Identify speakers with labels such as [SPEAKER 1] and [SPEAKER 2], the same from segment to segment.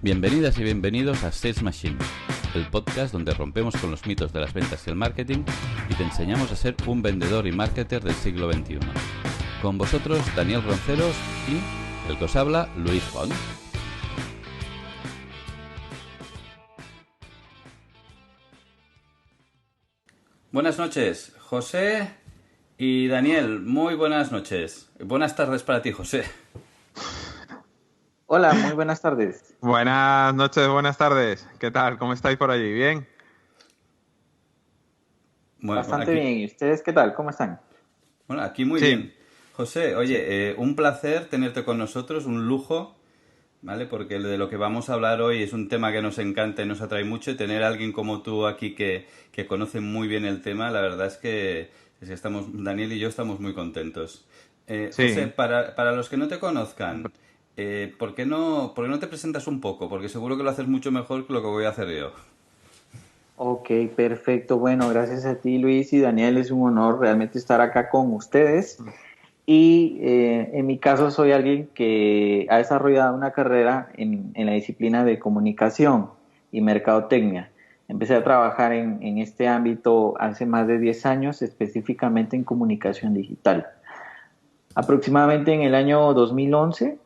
[SPEAKER 1] Bienvenidas y bienvenidos a Sales Machine, el podcast donde rompemos con los mitos de las ventas y el marketing y te enseñamos a ser un vendedor y marketer del siglo XXI. Con vosotros, Daniel Ronceros y el que os habla, Luis Font. Buenas noches, José y Daniel. Muy buenas noches. Buenas tardes para ti, José.
[SPEAKER 2] Hola, muy buenas tardes.
[SPEAKER 3] Buenas noches, buenas tardes. ¿Qué tal? ¿Cómo estáis por allí? ¿Bien?
[SPEAKER 2] Bueno, bastante bien. ¿Y ustedes qué tal? ¿Cómo están?
[SPEAKER 1] Bueno, aquí muy bien. José, oye, un placer tenerte con nosotros, un lujo, ¿vale? Porque de lo que vamos a hablar hoy es un tema que nos encanta y nos atrae mucho, y tener a alguien como tú aquí que conoce muy bien el tema, la verdad es que estamos, Daniel y yo estamos muy contentos. José, para los que no te conozcan, ¿por qué no te presentas un poco? Porque seguro que lo haces mucho mejor que lo que voy a hacer yo.
[SPEAKER 2] Ok, perfecto. Bueno, gracias a ti, Luis y Daniel. Es un honor realmente estar acá con ustedes. Y en mi caso soy alguien que ha desarrollado una carrera en la disciplina de comunicación y mercadotecnia. Empecé a trabajar en este ámbito hace más de 10 años, específicamente en comunicación digital. Aproximadamente en el año 2011,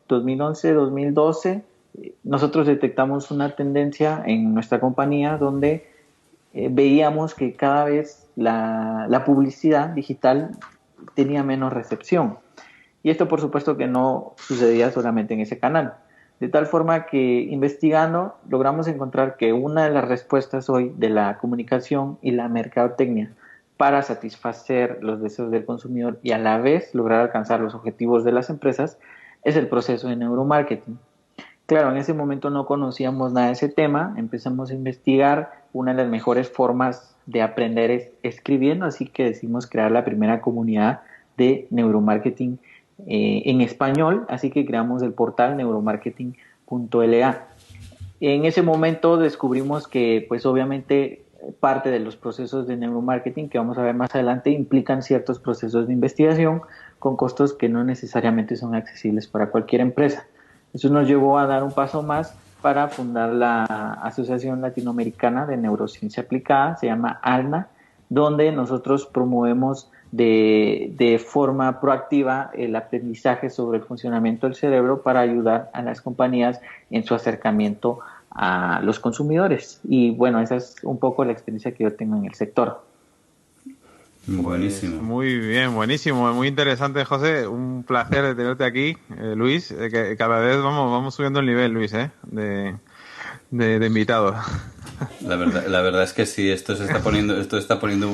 [SPEAKER 2] nosotros detectamos una tendencia en nuestra compañía donde veíamos que cada vez la publicidad digital tenía menos recepción. Y esto por supuesto que no sucedía solamente en ese canal. De tal forma que investigando logramos encontrar que una de las respuestas hoy de la comunicación y la mercadotecnia para satisfacer los deseos del consumidor y a la vez lograr alcanzar los objetivos de las empresas es el proceso de neuromarketing. Claro, en ese momento no conocíamos nada de ese tema, empezamos a investigar. Una de las mejores formas de aprender es escribiendo, así que decidimos crear la primera comunidad de neuromarketing en español, así que creamos el portal neuromarketing.la. En ese momento descubrimos que, pues obviamente, parte de los procesos de neuromarketing que vamos a ver más adelante implican ciertos procesos de investigación con costos que no necesariamente son accesibles para cualquier empresa. Eso nos llevó a dar un paso más para fundar la Asociación Latinoamericana de Neurociencia Aplicada, se llama ALNA, donde nosotros promovemos de forma proactiva el aprendizaje sobre el funcionamiento del cerebro para ayudar a las compañías en su acercamiento a los consumidores. Y bueno, esa es un poco la experiencia que yo tengo en el sector.
[SPEAKER 3] Buenísimo. Pues muy bien, buenísimo, muy interesante, José. Un placer de tenerte aquí, Luis. Que cada vez vamos subiendo el nivel, Luis, de invitado.
[SPEAKER 1] La verdad es que sí, esto está poniendo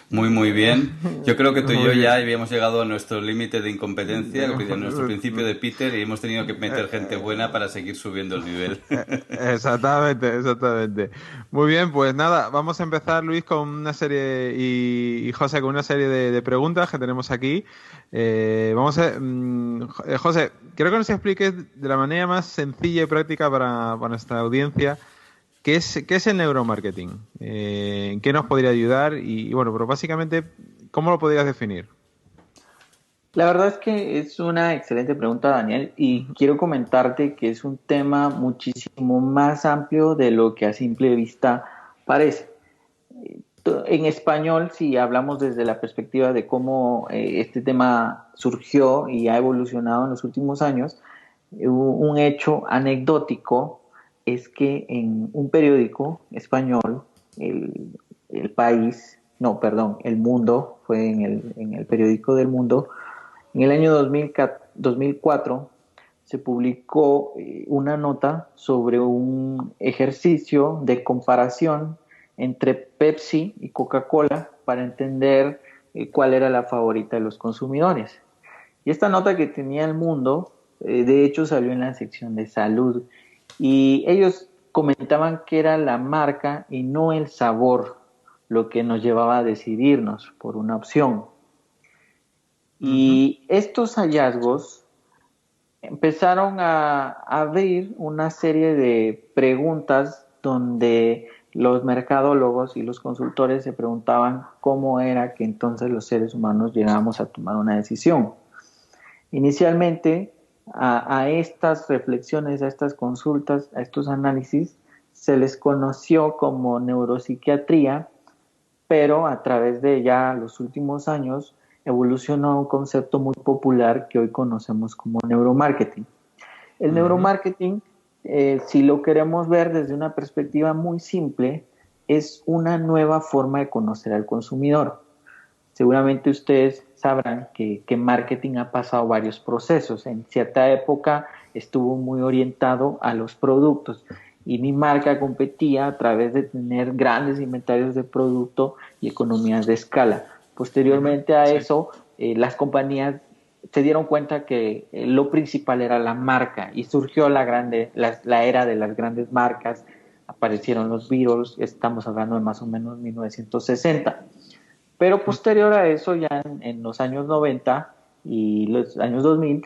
[SPEAKER 1] muy bien. Yo creo que tú y yo ya habíamos llegado a nuestro límite de incompetencia, a nuestro principio de Peter, y hemos tenido que meter gente buena para seguir subiendo el nivel.
[SPEAKER 3] Exactamente. Muy bien, pues nada, vamos a empezar, Luis, con una serie y José con una serie de preguntas que tenemos aquí. José, quiero que nos expliques de la manera más sencilla y práctica para nuestra audiencia ¿qué es el neuromarketing? ¿En qué nos podría ayudar? Y bueno, pero básicamente, ¿cómo lo podrías definir?
[SPEAKER 2] La verdad es que es una excelente pregunta, Daniel, y quiero comentarte que es un tema muchísimo más amplio de lo que a simple vista parece. En español, si hablamos desde la perspectiva de cómo este tema surgió y ha evolucionado en los últimos años, un hecho anecdótico es que en un periódico español, el país, no, perdón, El Mundo, fue en el periódico del Mundo, en el año 2004 se publicó una nota sobre un ejercicio de comparación entre Pepsi y Coca-Cola para entender cuál era la favorita de los consumidores. Y esta nota que tenía El Mundo, de hecho salió en la sección de salud, y ellos comentaban que era la marca y no el sabor lo que nos llevaba a decidirnos por una opción. Y estos hallazgos empezaron a abrir una serie de preguntas donde los mercadólogos y los consultores se preguntaban cómo era que entonces los seres humanos llegábamos a tomar una decisión. Inicialmente A estas reflexiones, a estas consultas, a estos análisis, se les conoció como neuropsiquiatría, pero a través de ya los últimos años evolucionó a un concepto muy popular que hoy conocemos como neuromarketing. El neuromarketing, si lo queremos ver desde una perspectiva muy simple, es una nueva forma de conocer al consumidor. Seguramente ustedes sabrán que marketing ha pasado varios procesos. En cierta época estuvo muy orientado a los productos y mi marca competía a través de tener grandes inventarios de producto y economías de escala. Posteriormente a eso, las compañías se dieron cuenta que lo principal era la marca y surgió la era de las grandes marcas. Aparecieron los Beatles, estamos hablando de más o menos 1960. Pero posterior a eso, ya en los años 90 y los años 2000,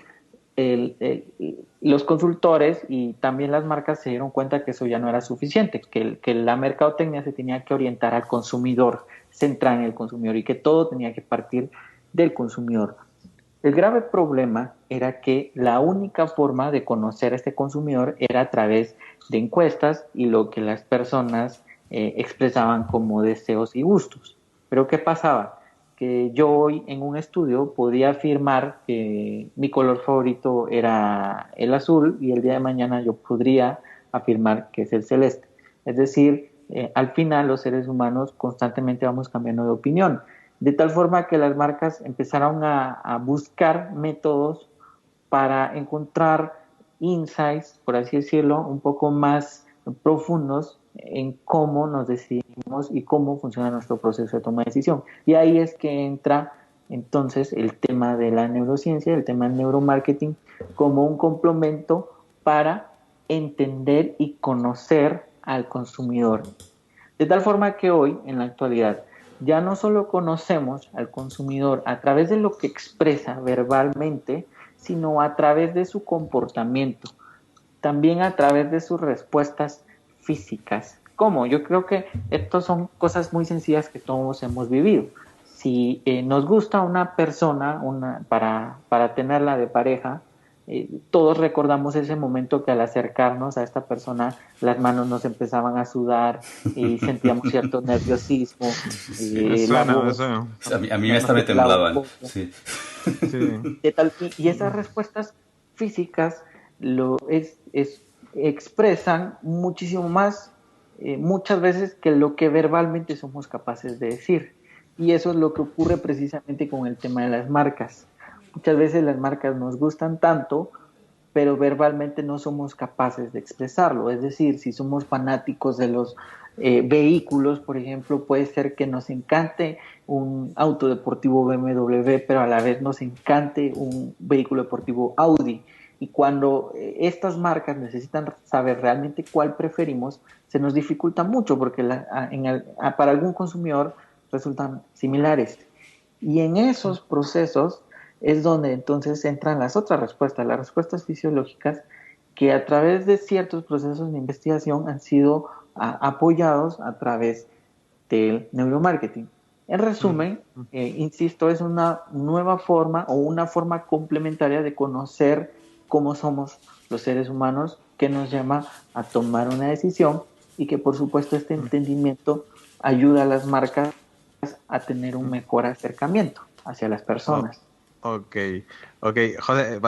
[SPEAKER 2] los consultores y también las marcas se dieron cuenta que eso ya no era suficiente, que la mercadotecnia se tenía que orientar al consumidor, centrar en el consumidor y que todo tenía que partir del consumidor. El grave problema era que la única forma de conocer a este consumidor era a través de encuestas y lo que las personas expresaban como deseos y gustos. Pero ¿qué pasaba? Que yo hoy en un estudio podía afirmar que mi color favorito era el azul y el día de mañana yo podría afirmar que es el celeste. Es decir, al final los seres humanos constantemente vamos cambiando de opinión, de tal forma que las marcas empezaron a buscar métodos para encontrar insights, por así decirlo, un poco más profundos en cómo nos decidimos y cómo funciona nuestro proceso de toma de decisión. Y ahí es que entra entonces el tema de la neurociencia, el tema del neuromarketing, como un complemento para entender y conocer al consumidor. De tal forma que hoy, en la actualidad, ya no solo conocemos al consumidor a través de lo que expresa verbalmente, sino a través de su comportamiento, también a través de sus respuestas físicas. ¿Cómo? Yo creo que estas son cosas muy sencillas que todos hemos vivido. Si nos gusta una persona para tenerla de pareja, todos recordamos ese momento que al acercarnos a esta persona las manos nos empezaban a sudar y sentíamos cierto nerviosismo.
[SPEAKER 1] A mí hasta me temblaban. Sí.
[SPEAKER 2] Y esas respuestas físicas expresan muchísimo más, muchas veces, que lo que verbalmente somos capaces de decir. Y eso es lo que ocurre precisamente con el tema de las marcas. Muchas veces las marcas nos gustan tanto, pero verbalmente no somos capaces de expresarlo. Es decir, si somos fanáticos de los vehículos, por ejemplo, puede ser que nos encante un auto deportivo BMW, pero a la vez nos encante un vehículo deportivo Audi. Y cuando estas marcas necesitan saber realmente cuál preferimos, se nos dificulta mucho porque para algún consumidor resultan similares. Y en esos procesos es donde entonces entran las otras respuestas, las respuestas fisiológicas, que a través de ciertos procesos de investigación han sido apoyados a través del neuromarketing. En resumen, insisto, es una nueva forma o una forma complementaria de conocer cómo somos los seres humanos, que nos llama a tomar una decisión y que por supuesto este entendimiento ayuda a las marcas a tener un mejor acercamiento hacia las personas.
[SPEAKER 3] Ok. José,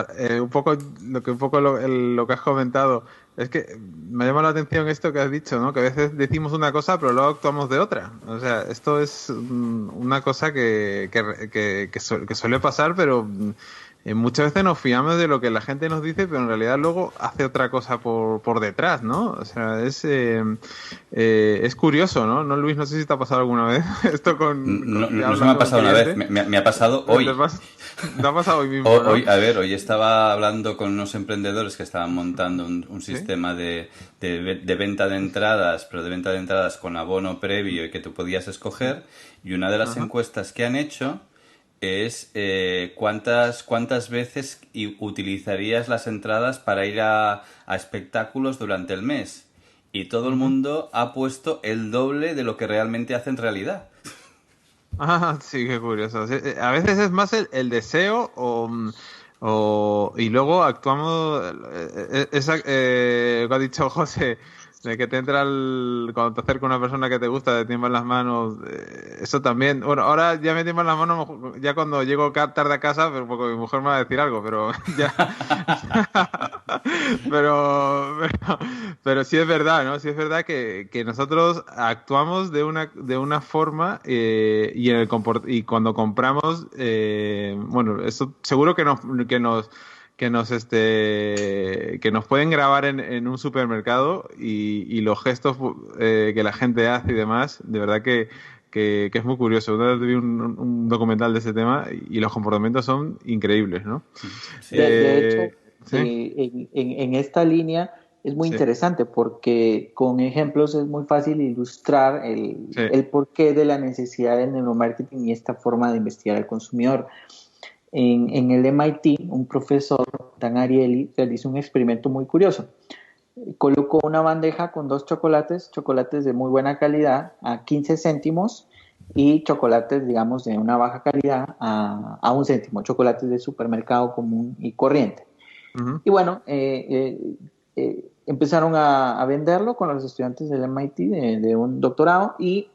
[SPEAKER 3] un poco lo que has comentado es que me llama la atención esto que has dicho, ¿no? Que a veces decimos una cosa pero luego actuamos de otra. O sea, esto es una cosa que suele pasar, pero muchas veces nos fiamos de lo que la gente nos dice, pero en realidad luego hace otra cosa por detrás, ¿no? O sea, es curioso, ¿no? ¿No, Luis? No sé si te ha pasado alguna vez esto
[SPEAKER 1] No se me ha pasado una vez, me ha pasado hoy.
[SPEAKER 3] ¿Te ha pasado hoy mismo?
[SPEAKER 1] Hoy, ¿no? A ver, hoy estaba hablando con unos emprendedores que estaban montando un sistema de venta de entradas, pero de venta de entradas con abono previo y que tú podías escoger, y una de las encuestas que han hecho es cuántas veces utilizarías las entradas para ir a espectáculos durante el mes. Y todo el mundo ha puesto el doble de lo que realmente hace en realidad.
[SPEAKER 3] Ah, sí, qué curioso. A veces es más el deseo Y luego actuamos, lo que ha dicho José, de que te entra cuando te acerca una persona que te gusta, te tiemblan las manos, eso también. Bueno, ahora ya me tiemblan las manos ya cuando llego tarde a casa, pero porque mi mujer me va a decir algo, pero ya. pero sí es verdad, ¿no? Sí es verdad que nosotros actuamos de una forma y cuando compramos, bueno, eso seguro que nos pueden grabar en un supermercado y los gestos que la gente hace y demás, de verdad que es muy curioso. Una vez vi un documental de ese tema y los comportamientos son increíbles, ¿no?
[SPEAKER 1] Sí.
[SPEAKER 2] De hecho,
[SPEAKER 3] Sí,
[SPEAKER 2] en esta línea es muy
[SPEAKER 3] sí,
[SPEAKER 2] interesante porque con ejemplos es muy fácil ilustrar
[SPEAKER 3] sí.
[SPEAKER 2] el porqué de la necesidad del neuromarketing y esta forma de investigar al consumidor. En el MIT, un profesor, Dan Ariely, realizó un experimento muy curioso. Colocó una bandeja con dos chocolates de muy buena calidad a 15 céntimos y chocolates, digamos, de una baja calidad a un céntimo, chocolates de supermercado común y corriente.
[SPEAKER 3] Ujú,
[SPEAKER 2] Y bueno, empezaron a venderlo con los estudiantes del MIT de un doctorado y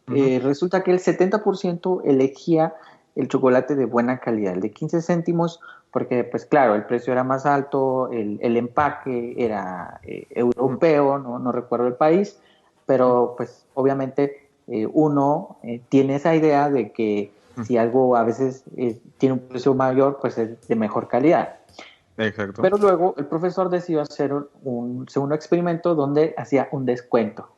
[SPEAKER 3] ujú,
[SPEAKER 2] resulta que el 70% elegía el chocolate de buena calidad, el de 15 céntimos, porque pues claro, el precio era más alto, el empaque era
[SPEAKER 3] ujú,
[SPEAKER 2] europeo, no recuerdo el país,
[SPEAKER 3] ujú,
[SPEAKER 2] pero pues obviamente uno tiene esa idea de que
[SPEAKER 3] ujú.
[SPEAKER 2] si algo a veces tiene un precio mayor, pues es de mejor calidad.
[SPEAKER 3] Exacto.
[SPEAKER 2] Pero luego el profesor decidió hacer un segundo experimento donde hacía un descuento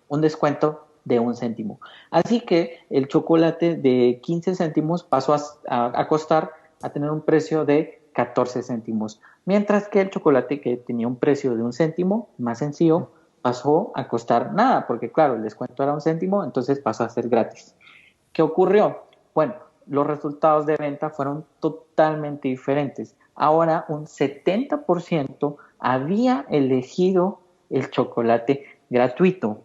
[SPEAKER 2] de un céntimo. Así que el chocolate de 15 céntimos pasó a costar, a tener un precio de 14 céntimos, mientras que el chocolate que tenía un precio de un céntimo, más sencillo, pasó a costar nada, porque claro, el descuento era un céntimo, entonces pasó a ser gratis. ¿Qué ocurrió? Bueno, los resultados de venta fueron totalmente diferentes. Ahora un 70% había elegido el chocolate gratuito,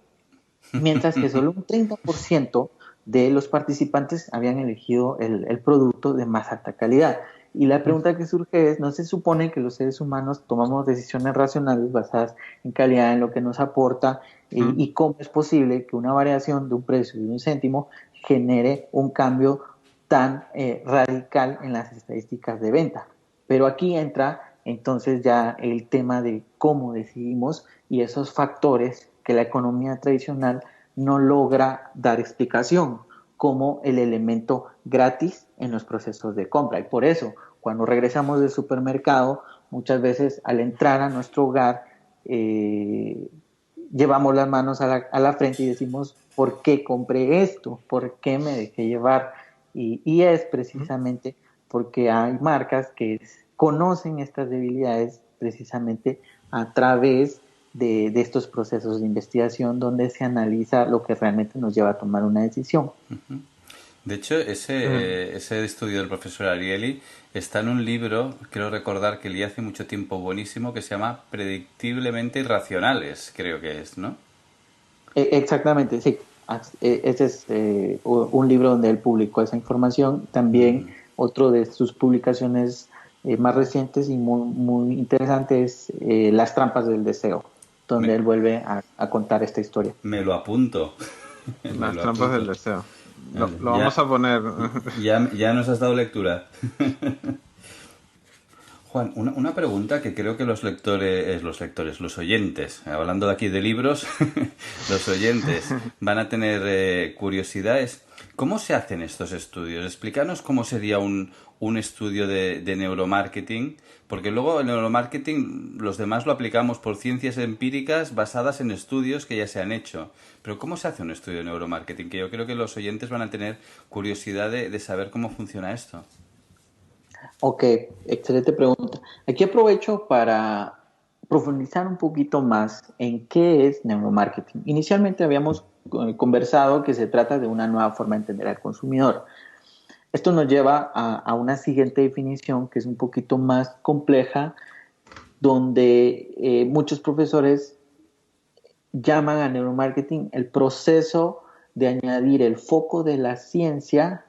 [SPEAKER 2] mientras que solo un 30% de los participantes habían elegido el producto de más alta calidad. Y la pregunta que surge es, ¿no se supone que los seres humanos tomamos decisiones racionales basadas en calidad, en lo que nos aporta,
[SPEAKER 3] Ujú,
[SPEAKER 2] y cómo es posible que una variación de un precio de un céntimo genere un cambio tan radical en las estadísticas de venta? Pero aquí entra entonces ya el tema de cómo decidimos y esos factores que la economía tradicional no logra dar explicación, como el elemento gratis en los procesos de compra. Y por eso, cuando regresamos del supermercado, muchas veces al entrar a nuestro hogar, llevamos las manos a la frente y decimos, ¿por qué compré esto? ¿Por qué me dejé llevar? Y es
[SPEAKER 3] ujú.
[SPEAKER 2] precisamente porque hay marcas que conocen estas debilidades precisamente a través de estos procesos de investigación donde se analiza lo que realmente nos lleva a tomar una decisión.
[SPEAKER 1] De hecho, ese estudio del profesor Ariely está en un libro, quiero recordar que leí hace mucho tiempo, buenísimo, que se llama Predictiblemente Irracionales, creo que es, ¿no?
[SPEAKER 2] Exactamente, sí. Ese es un libro donde él publicó esa información. También otro de sus publicaciones más recientes y muy interesante es Las trampas del deseo,
[SPEAKER 1] Me,
[SPEAKER 2] donde él vuelve a contar esta historia.
[SPEAKER 1] me lo apunto. Me
[SPEAKER 3] Las
[SPEAKER 1] lo
[SPEAKER 3] trampas del
[SPEAKER 1] apunto.
[SPEAKER 3] deseo.
[SPEAKER 1] Vale,
[SPEAKER 3] Lo vamos a poner.
[SPEAKER 1] ya nos has dado lectura. Juan, una pregunta que creo que los oyentes, hablando de aquí de libros, los oyentes van a tener curiosidad es, ¿cómo se hacen estos estudios? Explícanos cómo sería un estudio de neuromarketing, porque luego el neuromarketing los demás lo aplicamos por ciencias empíricas basadas en estudios que ya se han hecho. Pero ¿cómo se hace un estudio de neuromarketing? Que yo creo que los oyentes van a tener curiosidad de saber cómo funciona esto.
[SPEAKER 2] Ok, excelente pregunta. Aquí aprovecho para profundizar un poquito más en qué es neuromarketing. Inicialmente habíamos conversado que se trata de una nueva forma de entender al consumidor. Esto nos lleva a una siguiente definición que es un poquito más compleja, donde muchos profesores llaman a neuromarketing el proceso de añadir el foco de la ciencia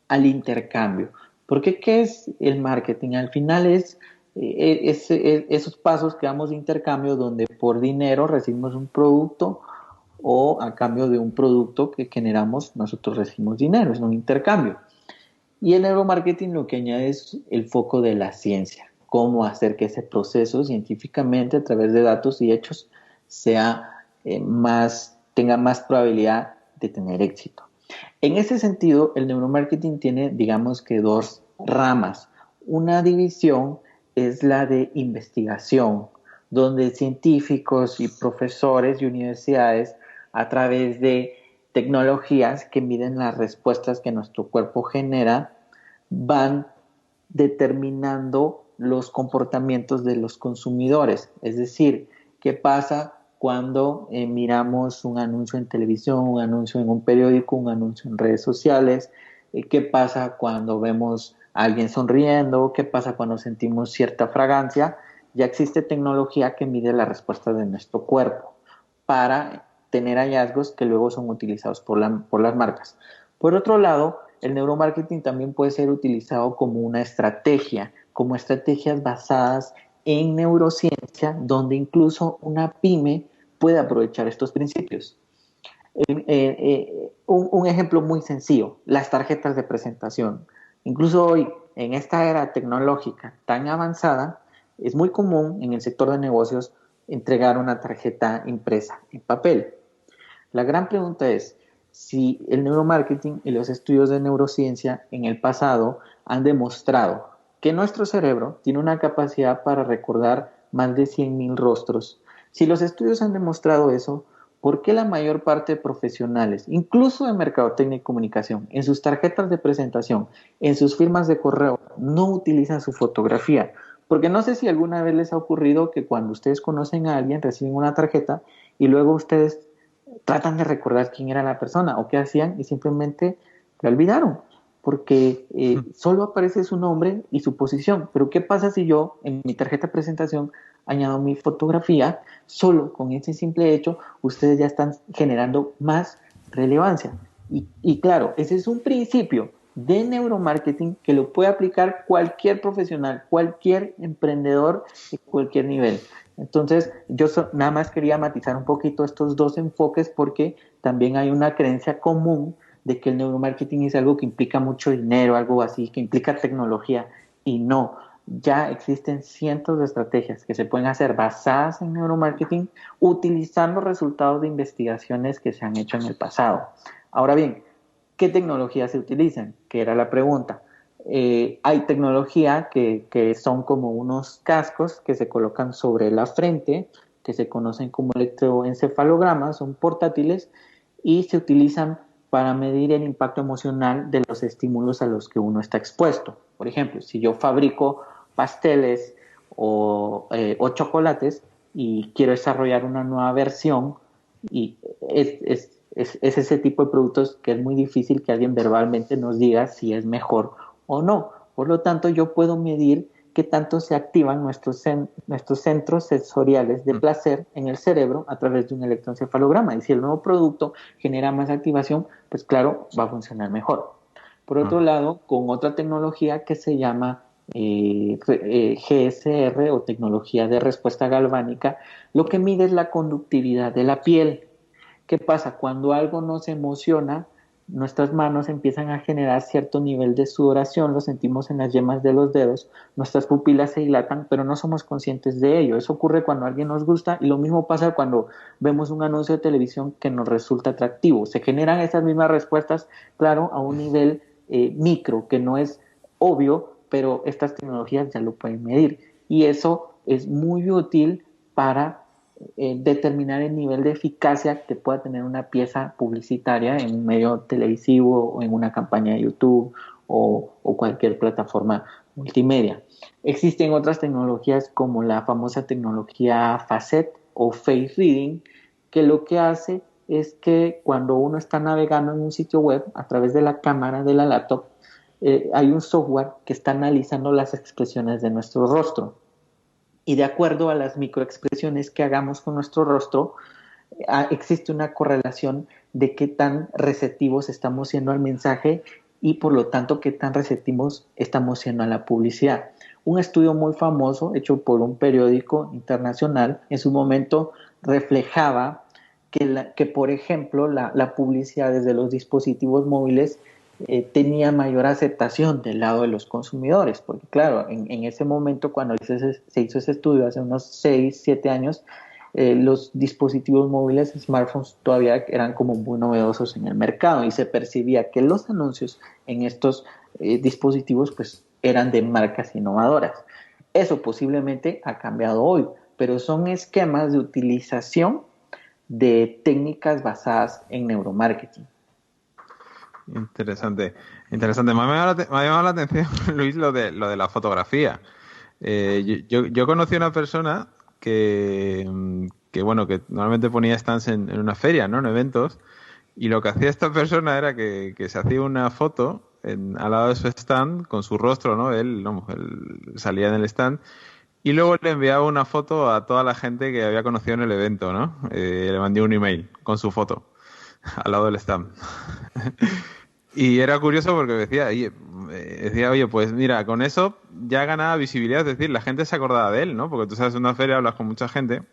[SPEAKER 2] al intercambio. Porque ¿qué es el marketing? Al final es esos pasos que damos de intercambio donde por dinero recibimos un producto o a cambio de un producto que generamos nosotros recibimos dinero, es un intercambio. Y el neuromarketing lo que añade es el foco de la ciencia, cómo hacer que ese proceso científicamente a través de datos y hechos sea tenga más probabilidad de tener éxito. En ese sentido, el neuromarketing tiene, digamos que dos ramas. Una división es la de investigación, donde científicos y profesores y universidades, a través de tecnologías que miden las respuestas que nuestro cuerpo genera, van determinando los comportamientos de los consumidores. Es decir, ¿qué pasa cuando miramos un anuncio en televisión, un anuncio en un periódico, un anuncio en redes sociales? ¿Qué pasa cuando vemos a alguien sonriendo? ¿Qué pasa cuando sentimos cierta fragancia? Ya existe tecnología que mide la respuesta de nuestro cuerpo para tener hallazgos que luego son utilizados por las marcas. Por otro lado, el neuromarketing también puede ser utilizado como una estrategia, como estrategias basadas en neurociencia, donde incluso una pyme puede aprovechar estos principios. Un ejemplo muy sencillo, las tarjetas de presentación. Incluso hoy, en esta era tecnológica tan avanzada, es muy común en el sector de negocios entregar una tarjeta impresa en papel. La gran pregunta es si el neuromarketing y los estudios de neurociencia en el pasado han demostrado que nuestro cerebro tiene una capacidad para recordar más de 100.000 rostros. Si los estudios han demostrado eso, ¿por qué la mayor parte de profesionales, incluso de mercadotecnia y comunicación, en sus tarjetas de presentación, en sus firmas de correo, no utilizan su fotografía? Porque no sé si alguna vez les ha ocurrido que cuando ustedes conocen a alguien, reciben una tarjeta y luego ustedes tratan de recordar quién era la persona o qué hacían y simplemente la olvidaron, porque solo aparece su nombre y su posición. Pero ¿qué pasa si yo en mi tarjeta de presentación añado mi fotografía? Solo con ese simple hecho ustedes ya están generando más relevancia. Y claro, ese es un principio de neuromarketing que lo puede aplicar cualquier profesional, cualquier emprendedor de cualquier nivel. Entonces, yo nada más quería matizar un poquito estos dos enfoques porque también hay una creencia común de que el neuromarketing es algo que implica mucho dinero, algo así, que implica tecnología, y no. Ya existen cientos de estrategias que se pueden hacer basadas en neuromarketing utilizando resultados de investigaciones que se han hecho en el pasado. Ahora bien, ¿qué tecnologías se utilizan? Que era la pregunta. Hay tecnología que son como unos cascos que se colocan sobre la frente, que se conocen como electroencefalogramas, son portátiles y se utilizan para medir el impacto emocional de los estímulos a los que uno está expuesto. Por ejemplo, si yo fabrico pasteles o chocolates y quiero desarrollar una nueva versión, y es ese tipo de productos que es muy difícil que alguien verbalmente nos diga si es mejor o no. Por lo tanto, yo puedo medir qué tanto se activan nuestros centros sensoriales de placer en el cerebro a través de un electroencefalograma. Y si el nuevo producto genera más activación, pues claro, va a funcionar mejor. Por otro lado, con otra tecnología que se llama GSR o tecnología de respuesta galvánica, lo que mide es la conductividad de la piel. ¿Qué pasa? Cuando algo nos emociona, nuestras manos empiezan a generar cierto nivel de sudoración, lo sentimos en las yemas de los dedos, nuestras pupilas se dilatan, pero no somos conscientes de ello. Eso ocurre cuando alguien nos gusta y lo mismo pasa cuando vemos un anuncio de televisión que nos resulta atractivo. Se generan esas mismas respuestas, claro, a un nivel micro, que no es obvio, pero estas tecnologías ya lo pueden medir. Y eso es muy útil para determinar el nivel de eficacia que pueda tener una pieza publicitaria en un medio televisivo o en una campaña de YouTube o cualquier plataforma multimedia. Existen otras tecnologías como la famosa tecnología Facet o Face Reading, que lo que hace es que cuando uno está navegando en un sitio web a través de la cámara de la laptop, hay un software que está analizando las expresiones de nuestro rostro. Y de acuerdo a las microexpresiones que hagamos con nuestro rostro, existe una correlación de qué tan receptivos estamos siendo al mensaje y por lo tanto qué tan receptivos estamos siendo a la publicidad. Un estudio muy famoso hecho por un periódico internacional en su momento reflejaba que por ejemplo, la publicidad desde los dispositivos móviles tenía mayor aceptación del lado de los consumidores, porque claro, en ese momento cuando se hizo ese estudio hace unos 6, 7 años, los dispositivos móviles, smartphones, todavía eran como muy novedosos en el mercado y se percibía que los anuncios en estos dispositivos pues eran de marcas innovadoras. Eso posiblemente ha cambiado hoy, pero son esquemas de utilización de técnicas basadas en neuromarketing.
[SPEAKER 3] Interesante, interesante. Me ha llamado la atención, Luis, lo de la fotografía. Yo conocí a una persona bueno, que normalmente ponía stands en una feria, ¿no? En eventos, y lo que hacía esta persona era que se hacía una foto al lado de su stand con su rostro, ¿no? Él salía en el stand y luego le enviaba una foto a toda la gente que había conocido en el evento, ¿no? Le mandé un email con su foto al lado del stand. Y era curioso porque oye, pues mira, con eso ya ganaba visibilidad, es decir, la gente se acordaba de él, ¿no? Porque tú sabes, en una feria hablas con mucha gente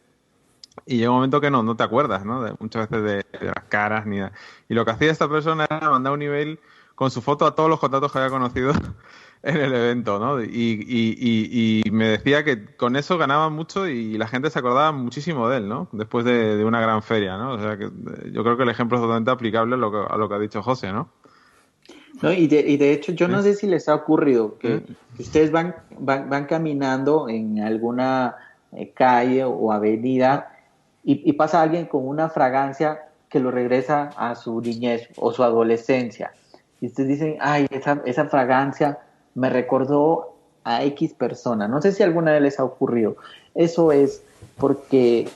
[SPEAKER 3] y llega un momento que no te acuerdas, ¿no? Muchas veces de las caras ni nada. Y lo que hacía esta persona era mandar un email con su foto a todos los contactos que había conocido en el evento, ¿no? Y me decía que con eso ganaba mucho y la gente se acordaba muchísimo de él, ¿no? Después de una gran feria, ¿no? O sea, que yo creo que el ejemplo es totalmente aplicable a lo que ha dicho José, ¿no?
[SPEAKER 2] ¿No? Y de hecho, yo
[SPEAKER 3] ¿Sí?
[SPEAKER 2] no sé si les ha ocurrido
[SPEAKER 3] ¿Sí?
[SPEAKER 2] que ustedes van caminando en alguna calle o avenida y pasa alguien con una fragancia que lo regresa a su niñez o su adolescencia. Y ustedes dicen, ay, esa fragancia me recordó a X persona. No sé si alguna vez les ha ocurrido. Eso es porque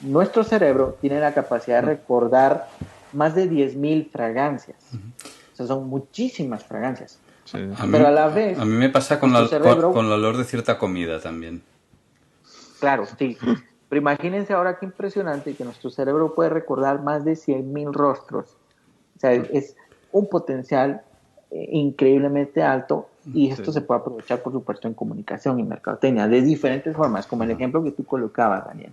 [SPEAKER 2] nuestro cerebro tiene la capacidad de recordar más de 10.000 fragancias. O sea, son muchísimas fragancias.
[SPEAKER 3] Sí.
[SPEAKER 2] Pero a la vez,
[SPEAKER 1] A mí me pasa con,
[SPEAKER 2] nuestro cerebro,
[SPEAKER 1] con el olor de cierta comida también.
[SPEAKER 2] claro, sí. Pero imagínense ahora qué impresionante que nuestro cerebro puede recordar más de 100.000 rostros. O sea, es un potencial increíblemente alto y esto
[SPEAKER 3] Sí.
[SPEAKER 2] se puede aprovechar, por supuesto, en comunicación y mercadotecnia de diferentes formas, como el ejemplo que tú colocabas, Daniel.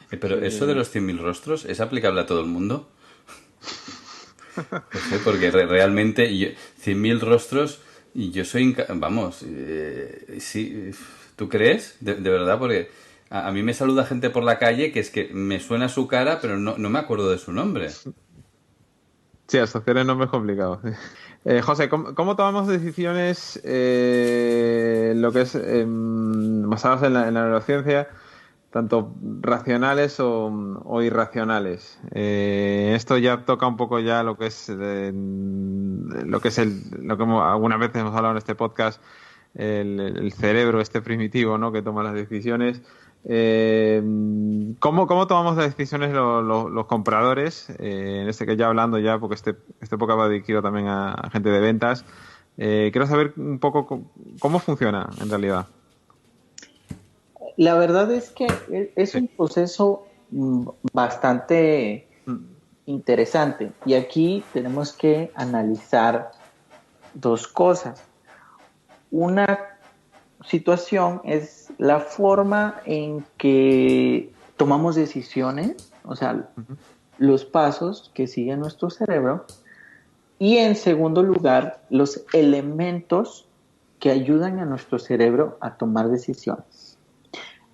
[SPEAKER 1] Pero eso de los 100.000 rostros, ¿es aplicable a todo el mundo? No sé, porque realmente 100.000 rostros y yo soy... Vamos, sí, ¿tú crees? De verdad, porque a mí me saluda gente por la calle que es que me suena su cara, pero no me acuerdo de su nombre.
[SPEAKER 3] Sí, asociar el nombre es complicado. Sí. José, ¿cómo tomamos decisiones lo que es basadas en la neurociencia, tanto racionales o irracionales? Esto ya toca un poco ya lo que algunas veces hemos hablado en este podcast, el cerebro este primitivo, ¿no? Que toma las decisiones. ¿Cómo tomamos las decisiones los compradores? En este que ya hablando ya, porque este podcast va dirigido también a gente de ventas. Quiero saber un poco cómo funciona en realidad.
[SPEAKER 2] La verdad es que es
[SPEAKER 3] Sí.
[SPEAKER 2] un proceso bastante interesante y aquí tenemos que analizar dos cosas. Una situación es la forma en que tomamos decisiones, o sea,
[SPEAKER 3] Ujú.
[SPEAKER 2] los pasos que sigue nuestro cerebro, y en segundo lugar, los elementos que ayudan a nuestro cerebro a tomar decisiones.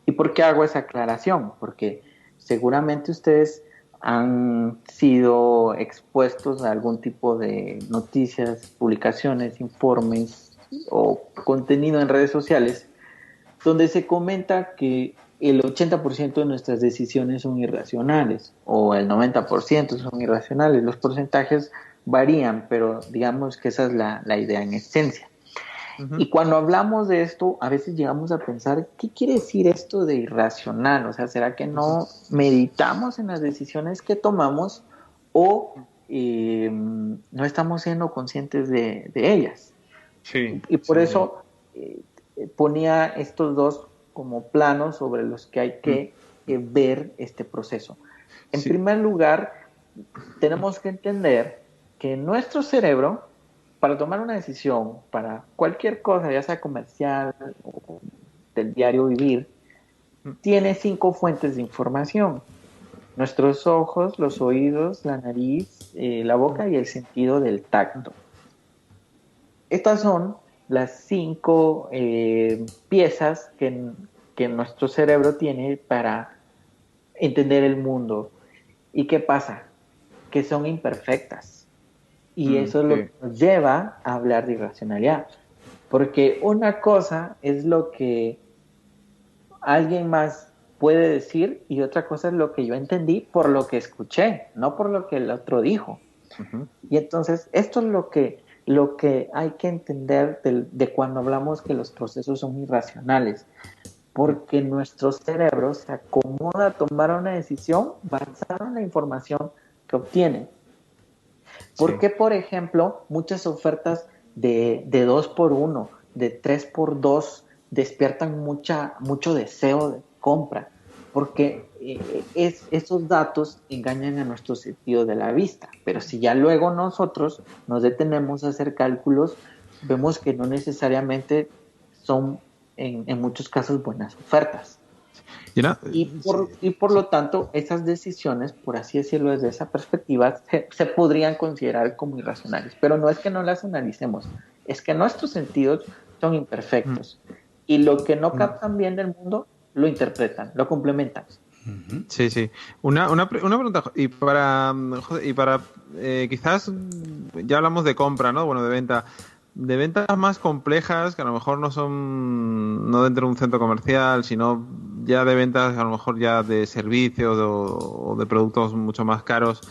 [SPEAKER 2] ¿Y por qué hago esa aclaración? Porque seguramente ustedes han sido expuestos a algún tipo de noticias, publicaciones, informes o contenido en redes sociales donde se comenta que el 80% de nuestras decisiones son irracionales o el 90% son irracionales. Los porcentajes varían, pero digamos que esa es la idea en esencia.
[SPEAKER 3] Ujú.
[SPEAKER 2] Y cuando hablamos de esto, a veces llegamos a pensar, ¿qué quiere decir esto de irracional? O sea, ¿será que no meditamos en las decisiones que tomamos o no estamos siendo conscientes de ellas?
[SPEAKER 3] Sí,
[SPEAKER 2] Y por
[SPEAKER 3] sí, sí.
[SPEAKER 2] eso ponía estos dos como planos sobre los que hay
[SPEAKER 3] Mm.
[SPEAKER 2] que ver este proceso. En
[SPEAKER 3] Sí.
[SPEAKER 2] primer lugar, tenemos que entender que nuestro cerebro, para tomar una decisión, para cualquier cosa, ya sea comercial o del diario vivir, tiene 5 fuentes de información: nuestros ojos, los oídos, la nariz, la boca y el sentido del tacto. Estas son las 5 piezas que nuestro cerebro tiene para entender el mundo. ¿Y qué pasa? Que son imperfectas. Y eso es lo que nos lleva a hablar de irracionalidad. Porque una cosa es lo que alguien más puede decir y otra cosa es lo que yo entendí por lo que escuché, no por lo que el otro dijo. Uh-huh. Y entonces esto es lo que hay que entender de cuando hablamos que los procesos son irracionales, porque nuestro cerebro se acomoda a tomar una decisión basada en la información que obtiene. ¿Por qué, por ejemplo, muchas ofertas de 2x1, de 3x2 despiertan mucho deseo de compra? Porque esos datos engañan a nuestro sentido de la vista. Pero si ya luego nosotros nos detenemos a hacer cálculos, vemos que no necesariamente son en muchos casos buenas ofertas. Y por lo tanto, esas decisiones, por así decirlo desde esa perspectiva, se podrían considerar como irracionales. Pero no es que no las analicemos, es que nuestros sentidos son imperfectos. Y lo que no captan bien del mundo, lo interpretan, lo complementan.
[SPEAKER 3] Sí, sí. Una pregunta, y para quizás ya hablamos de compra, ¿no? Bueno, de venta. De ventas más complejas, que a lo mejor no son no dentro de un centro comercial, sino ya de ventas a lo mejor ya de servicios o de productos mucho más caros.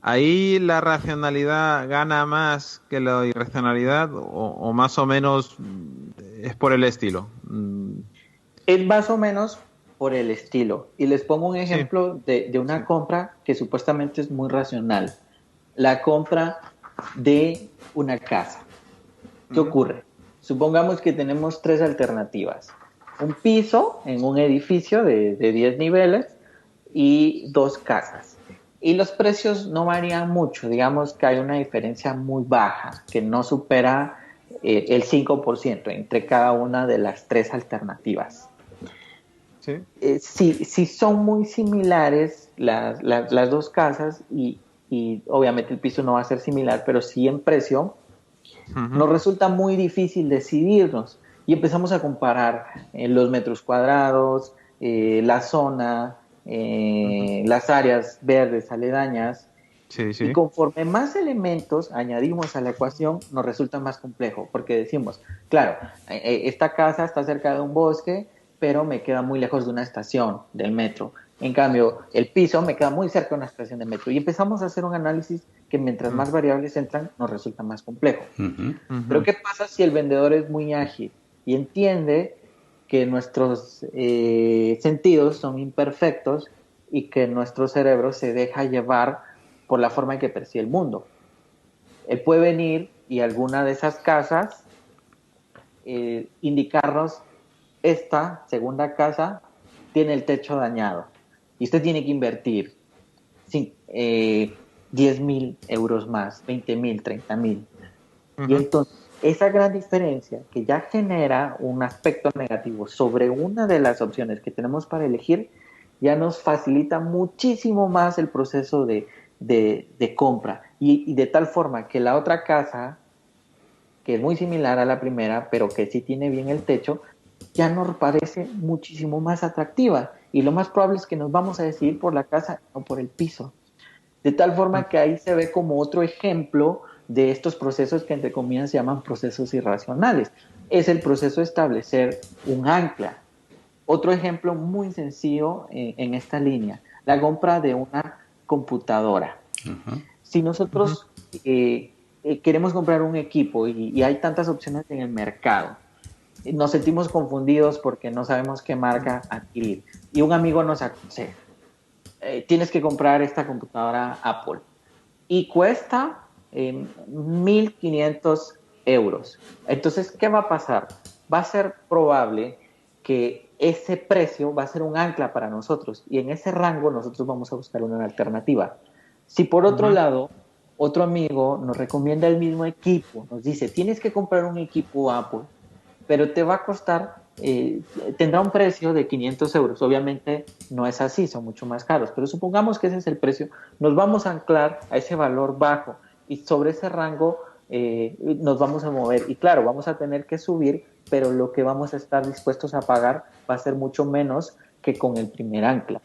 [SPEAKER 3] ¿Ahí la racionalidad gana más que la irracionalidad o más o menos es por el estilo?
[SPEAKER 2] Es más o menos por el estilo. Y les pongo un ejemplo de una compra que supuestamente es muy racional. La compra de una casa. ¿Qué ocurre? Supongamos que tenemos 3 alternativas. Un piso en un edificio de 10 niveles y 2 casas. Y los precios no varían mucho. Digamos que hay una diferencia muy baja, que no supera el 5% entre cada una de las 3 alternativas. Si son muy similares las 2 casas y obviamente el piso no va a ser similar, pero sí en precio, nos resulta muy difícil decidirnos y empezamos a comparar los metros cuadrados, la zona, las áreas verdes aledañas. Y conforme más elementos añadimos a la ecuación, nos resulta más complejo, porque decimos, claro, esta casa está cerca de un bosque, pero me queda muy lejos de una estación del metro. En cambio, el piso me queda muy cerca de una estación de metro. Y empezamos a hacer un análisis que mientras más variables entran, nos resulta más complejo. Pero ¿qué pasa si el vendedor es muy ágil y entiende que nuestros sentidos son imperfectos y que nuestro cerebro se deja llevar por la forma en que percibe el mundo? Él puede venir y alguna de esas casas indicarnos: esta segunda casa tiene el techo dañado y usted tiene que invertir 10.000 euros más, 20.000, 30.000. Y entonces esa gran diferencia que ya genera un aspecto negativo sobre una de las opciones que tenemos para elegir, ya nos facilita muchísimo más el proceso de compra. Y de tal forma que la otra casa, que es muy similar a la primera, pero que sí tiene bien el techo, ya nos parece muchísimo más atractiva. Y lo más probable es que nos vamos a decidir por la casa o por el piso. De tal forma que ahí se ve como otro ejemplo de estos procesos que entre comillas se llaman procesos irracionales. Es el proceso de establecer un ancla. Otro ejemplo muy sencillo en esta línea: la compra de una computadora. Si nosotros queremos comprar un equipo y hay tantas opciones en el mercado, nos sentimos confundidos porque no sabemos qué marca adquirir. Y un amigo nos aconseja: tienes que comprar esta computadora Apple. Y cuesta 1.500 euros. Entonces, ¿qué va a pasar? Va a ser probable que ese precio va a ser un ancla para nosotros. Y en ese rango nosotros vamos a buscar una alternativa. Si por otro lado, otro amigo nos recomienda el mismo equipo, nos dice: tienes que comprar un equipo Apple, pero te va a costar tendrá un precio de 500 euros. Obviamente no es así, son mucho más caros, pero supongamos que ese es el precio. Nos vamos a anclar a ese valor bajo y sobre ese rango nos vamos a mover. Y claro, vamos a tener que subir, pero lo que vamos a estar dispuestos a pagar va a ser mucho menos que con el primer ancla.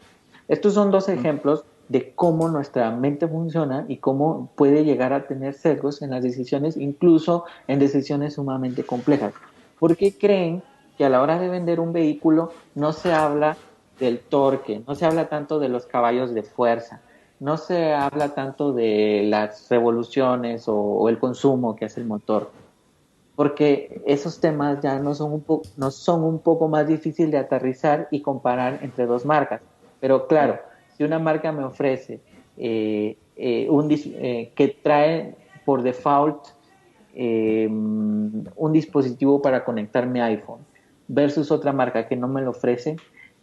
[SPEAKER 2] Estos son dos ejemplos de cómo nuestra mente funciona y cómo puede llegar a tener sesgos en las decisiones, incluso en decisiones sumamente complejas. ¿Por qué creen que a la hora de vender un vehículo no se habla del torque, no se habla tanto de los caballos de fuerza, no se habla tanto de las revoluciones o el consumo que hace el motor? Porque esos temas ya no son un poco más difíciles de aterrizar y comparar entre dos marcas. Pero claro, si una marca me ofrece que trae por default un dispositivo para conectar mi iPhone versus otra marca que no me lo ofrece,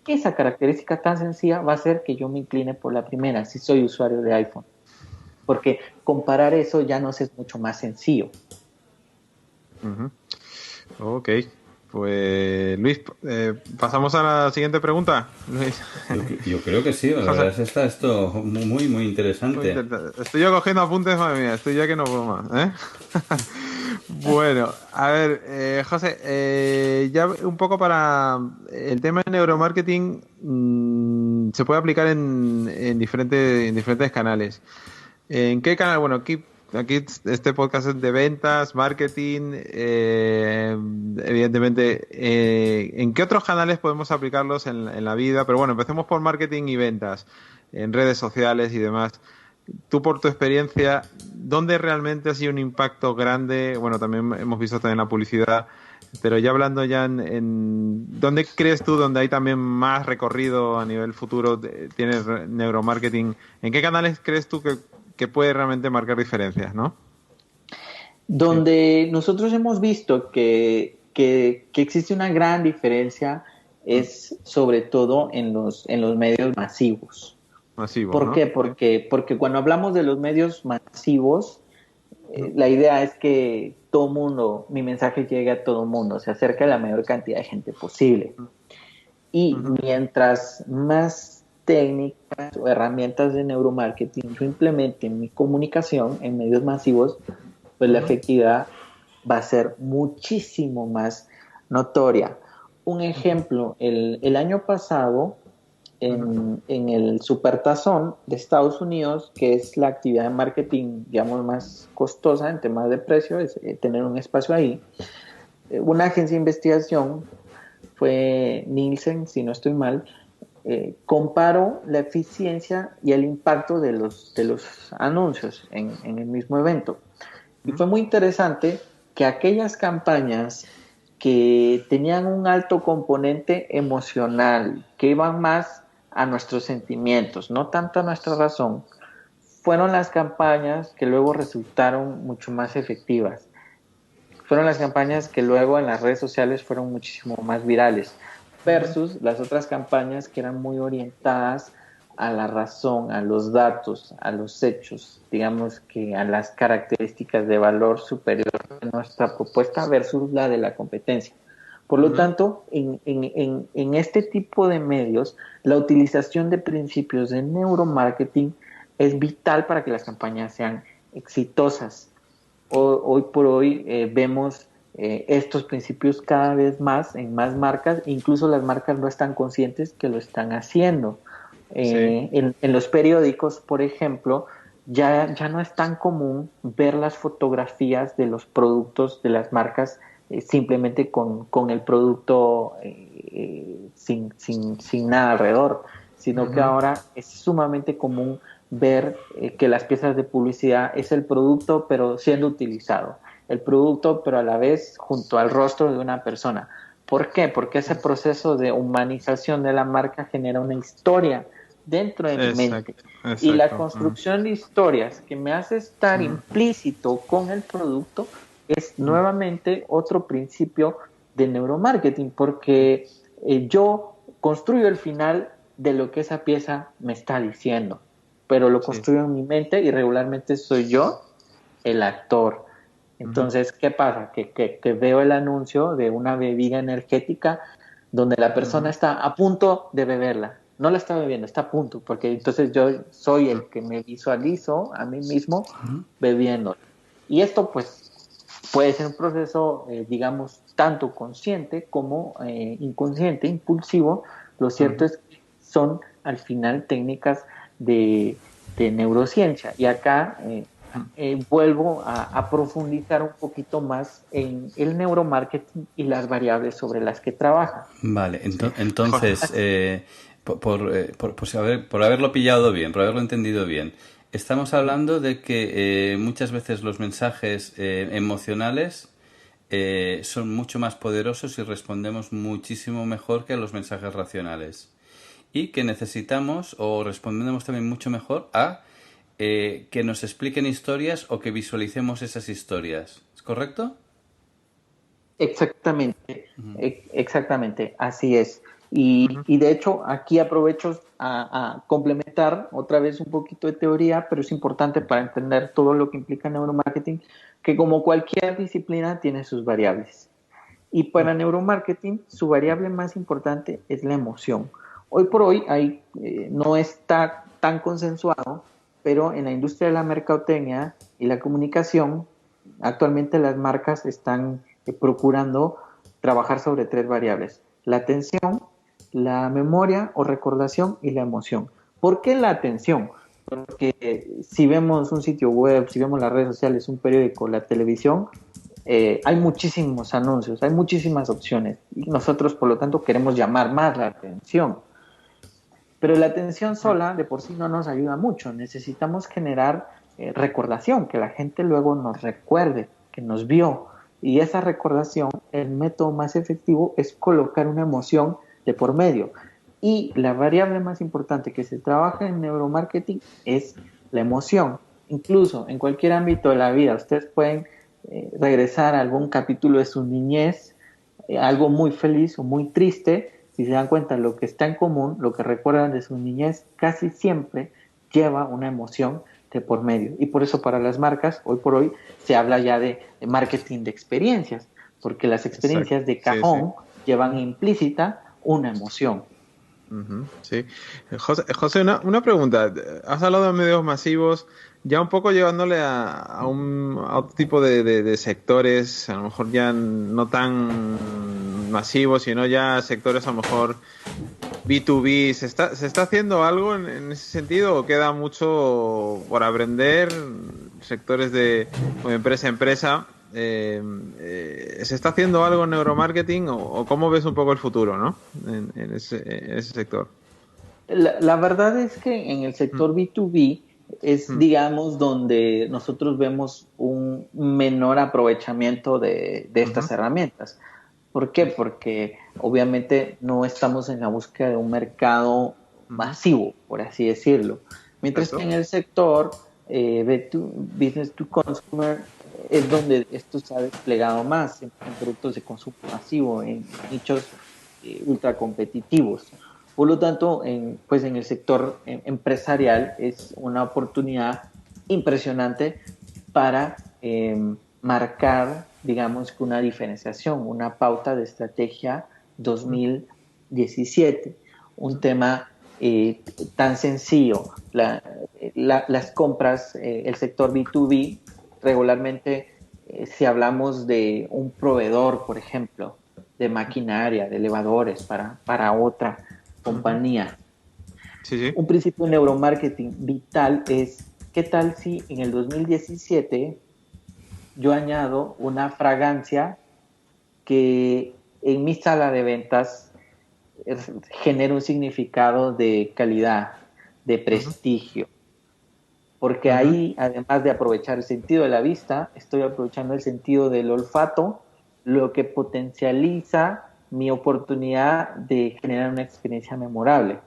[SPEAKER 2] esa característica tan sencilla va a hacer que yo me incline por la primera si soy usuario de iPhone. Porque comparar eso ya nos es mucho más sencillo.
[SPEAKER 3] Ok, pues Luis, pasamos a la siguiente pregunta. Luis.
[SPEAKER 1] Yo creo que sí, la verdad es que está esto muy, muy interesante.
[SPEAKER 3] Estoy yo cogiendo apuntes, madre mía, estoy ya que no puedo más, ¿eh? Bueno, a ver, José, ya un poco para el tema de neuromarketing, se puede aplicar en diferentes canales. ¿En qué canal? Bueno, aquí este podcast es de ventas, marketing, evidentemente. ¿En qué otros canales podemos aplicarlos en la vida? Pero bueno, empecemos por marketing y ventas, en redes sociales y demás. Tú, por tu experiencia, ¿dónde realmente ha sido un impacto grande? Bueno, también hemos visto también la publicidad, pero ya hablando ya ¿dónde crees tú, donde hay también más recorrido a nivel futuro, tienes neuromarketing? ¿En qué canales crees tú que puede realmente marcar diferencias, ¿no?
[SPEAKER 2] Donde nosotros hemos visto que existe una gran diferencia es sobre todo en los medios masivos. ¿Por
[SPEAKER 3] ¿no?
[SPEAKER 2] qué? Porque cuando hablamos de los medios masivos, la idea es que todo mundo, mi mensaje llegue a todo mundo, se acerque a la mayor cantidad de gente posible. Y mientras más técnicas o herramientas de neuromarketing yo implemente en mi comunicación en medios masivos, pues la efectividad va a ser muchísimo más notoria. Un ejemplo, el año pasado, en el Supertazón de Estados Unidos, que es la actividad de marketing, digamos, más costosa en temas de precio, es tener un espacio ahí, una agencia de investigación, fue Nielsen, si no estoy mal, comparó la eficiencia y el impacto de los anuncios en el mismo evento. Y fue muy interesante que aquellas campañas que tenían un alto componente emocional, que iban más a nuestros sentimientos, no tanto a nuestra razón, fueron las campañas que luego resultaron mucho más efectivas. Fueron las campañas que luego en las redes sociales fueron muchísimo más virales, versus las otras campañas que eran muy orientadas a la razón, a los datos, a los hechos, digamos que a las características de valor superior de nuestra propuesta versus la de la competencia. Por lo tanto, en este tipo de medios, la utilización de principios de neuromarketing es vital para que las campañas sean exitosas. Hoy por hoy vemos estos principios cada vez más en más marcas, incluso las marcas no están conscientes que lo están haciendo. En los periódicos, por ejemplo, ya no es tan común ver las fotografías de los productos de las marcas simplemente con el producto sin nada alrededor, sino que ahora es sumamente común ver que las piezas de publicidad es el producto pero siendo utilizado, el producto pero a la vez junto al rostro de una persona. ¿Por qué? Porque ese proceso de humanización de la marca genera una historia dentro de mi mente. Y la construcción de historias que me hace estar implícito con el producto es nuevamente otro principio de neuromarketing, porque yo construyo el final de lo que esa pieza me está diciendo, pero lo construyo en mi mente y regularmente soy yo el actor. Entonces, ¿qué pasa? Que veo el anuncio de una bebida energética, donde la persona está a punto de beberla. No la está bebiendo, está a punto, porque entonces yo soy el que me visualizo a mí mismo bebiendo. Y esto pues puede ser un proceso, digamos, tanto consciente como inconsciente, impulsivo. Lo cierto es que son al final técnicas de neurociencia. Y acá vuelvo a profundizar un poquito más en el neuromarketing y las variables sobre las que trabaja.
[SPEAKER 1] Vale, entonces, por haberlo pillado bien, por haberlo entendido bien, estamos hablando de que muchas veces los mensajes emocionales son mucho más poderosos y respondemos muchísimo mejor que los mensajes racionales. Y que necesitamos o respondemos también mucho mejor a que nos expliquen historias o que visualicemos esas historias. ¿Es correcto?
[SPEAKER 2] Exactamente, exactamente, así es. Y de hecho, aquí aprovecho a complementar otra vez un poquito de teoría, pero es importante para entender todo lo que implica neuromarketing, que como cualquier disciplina tiene sus variables. Y para neuromarketing, su variable más importante es la emoción. Hoy por hoy no está tan consensuado, pero en la industria de la mercadotecnia y la comunicación, actualmente las marcas están procurando trabajar sobre 3 variables: la atención, la memoria o recordación y la emoción. ¿Por qué la atención? Porque si vemos un sitio web, si vemos las redes sociales, un periódico, la televisión, hay muchísimos anuncios, hay muchísimas opciones y nosotros por lo tanto queremos llamar más la atención. Pero la atención sola de por sí no nos ayuda mucho, necesitamos generar recordación, que la gente luego nos recuerde, que nos vio. Y esa recordación, el método más efectivo es colocar una emoción de por medio. Y la variable más importante que se trabaja en neuromarketing es la emoción. Incluso en cualquier ámbito de la vida, ustedes pueden regresar a algún capítulo de su niñez, algo muy feliz o muy triste. Si se dan cuenta, lo que está en común, lo que recuerdan de su niñez, casi siempre lleva una emoción de por medio. Y por eso para las marcas, hoy por hoy, se habla ya de marketing de experiencias, porque las experiencias de cajón llevan implícita una emoción.
[SPEAKER 3] Sí. José, una pregunta. Has hablado de medios masivos, ya un poco llevándole a otro tipo de sectores, a lo mejor ya no tan masivos, sino ya sectores a lo mejor B2B. ¿Se está haciendo algo en ese sentido o queda mucho por aprender? Sectores de empresa a empresa. ¿Se está haciendo algo en neuromarketing o cómo ves un poco el futuro, ¿no? en ese sector?
[SPEAKER 2] La verdad es que en el sector B2B es, digamos, donde nosotros vemos un menor aprovechamiento de estas herramientas. ¿Por qué? Porque obviamente no estamos en la búsqueda de un mercado masivo, por así decirlo. Mientras que en el sector B2, Business to Consumer, es donde esto se ha desplegado más en productos de consumo masivo, en nichos ultra competitivos. Por lo tanto, pues en el sector empresarial es una oportunidad impresionante para marcar, digamos, una diferenciación, una pauta de estrategia 2017. Un tema tan sencillo. Las compras, el sector B2B, regularmente, si hablamos de un proveedor, por ejemplo, de maquinaria, de elevadores para otra compañía.
[SPEAKER 3] Sí.
[SPEAKER 2] Un principio de neuromarketing vital es: ¿qué tal si en el 2017 yo añado una fragancia que en mi sala de ventas genere un significado de calidad, de prestigio? Porque ahí, además de aprovechar el sentido de la vista, estoy aprovechando el sentido del olfato, lo que potencializa mi oportunidad de generar una experiencia memorable.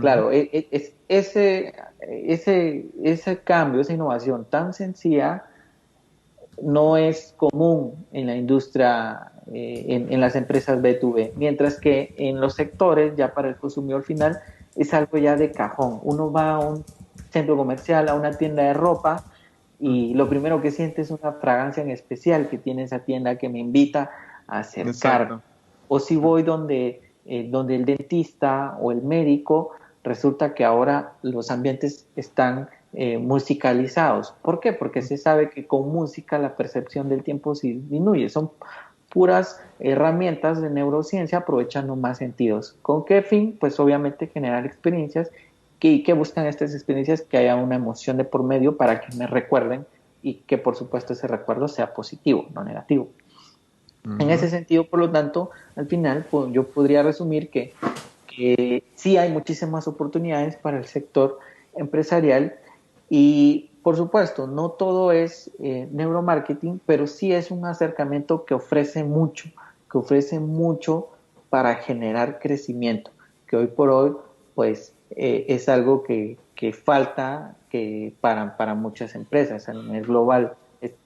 [SPEAKER 2] Claro, ese cambio, esa innovación tan sencilla no es común en la industria, en las empresas B2B, mientras que en los sectores, ya para el consumidor final, es algo ya de cajón. Uno va a un centro comercial, a una tienda de ropa, y lo primero que siente es una fragancia en especial que tiene esa tienda que me invita a acercar. O si voy donde donde el dentista o el médico resulta que ahora los ambientes están musicalizados. ¿Por qué? Porque se sabe que con música la percepción del tiempo se disminuye. Son puras herramientas de neurociencia aprovechando más sentidos. ¿Con qué fin? Pues obviamente generar experiencias que buscan estas experiencias que haya una emoción de por medio para que me recuerden y que por supuesto ese recuerdo sea positivo, no negativo. En ese sentido, por lo tanto, al final pues, yo podría resumir que sí hay muchísimas oportunidades para el sector empresarial y, por supuesto, no todo es neuromarketing, pero sí es un acercamiento que ofrece mucho para generar crecimiento, que hoy por hoy, pues, es algo que falta para muchas empresas a nivel global.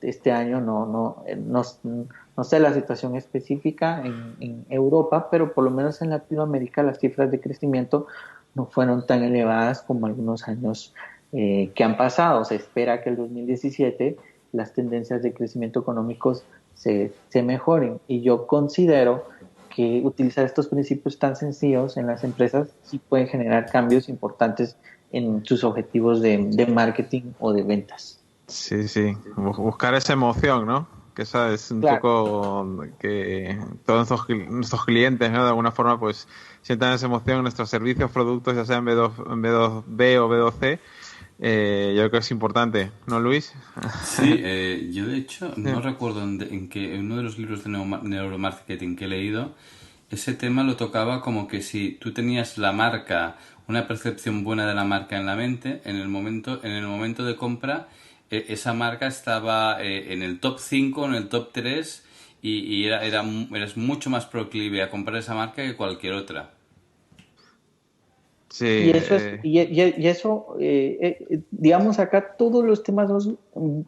[SPEAKER 2] Este año no sé la situación específica en Europa, pero por lo menos en Latinoamérica las cifras de crecimiento no fueron tan elevadas como algunos años que han pasado. Se espera que el 2017 las tendencias de crecimiento económicos se mejoren y yo considero que utilizar estos principios tan sencillos en las empresas sí pueden generar cambios importantes en sus objetivos de marketing o de ventas.
[SPEAKER 3] Sí, sí. Buscar esa emoción, ¿no? Que esa es un
[SPEAKER 2] Claro.
[SPEAKER 3] poco que todos nuestros clientes, ¿no? De alguna forma, pues sientan esa emoción en nuestros servicios, productos, ya sean B2B o B2C. Yo creo que es importante, ¿no, Luis?
[SPEAKER 1] Sí, yo de hecho
[SPEAKER 3] Sí.
[SPEAKER 1] no recuerdo en uno de los libros de neuromarketing que he leído, ese tema lo tocaba como que si tú tenías la marca, una percepción buena de la marca en la mente, en el momento de compra, esa marca estaba en el top 5, en el top 3 y eras mucho más proclive a comprar esa marca que cualquier otra.
[SPEAKER 3] Sí,
[SPEAKER 2] Y eso es, y eso, digamos acá, todos los temas son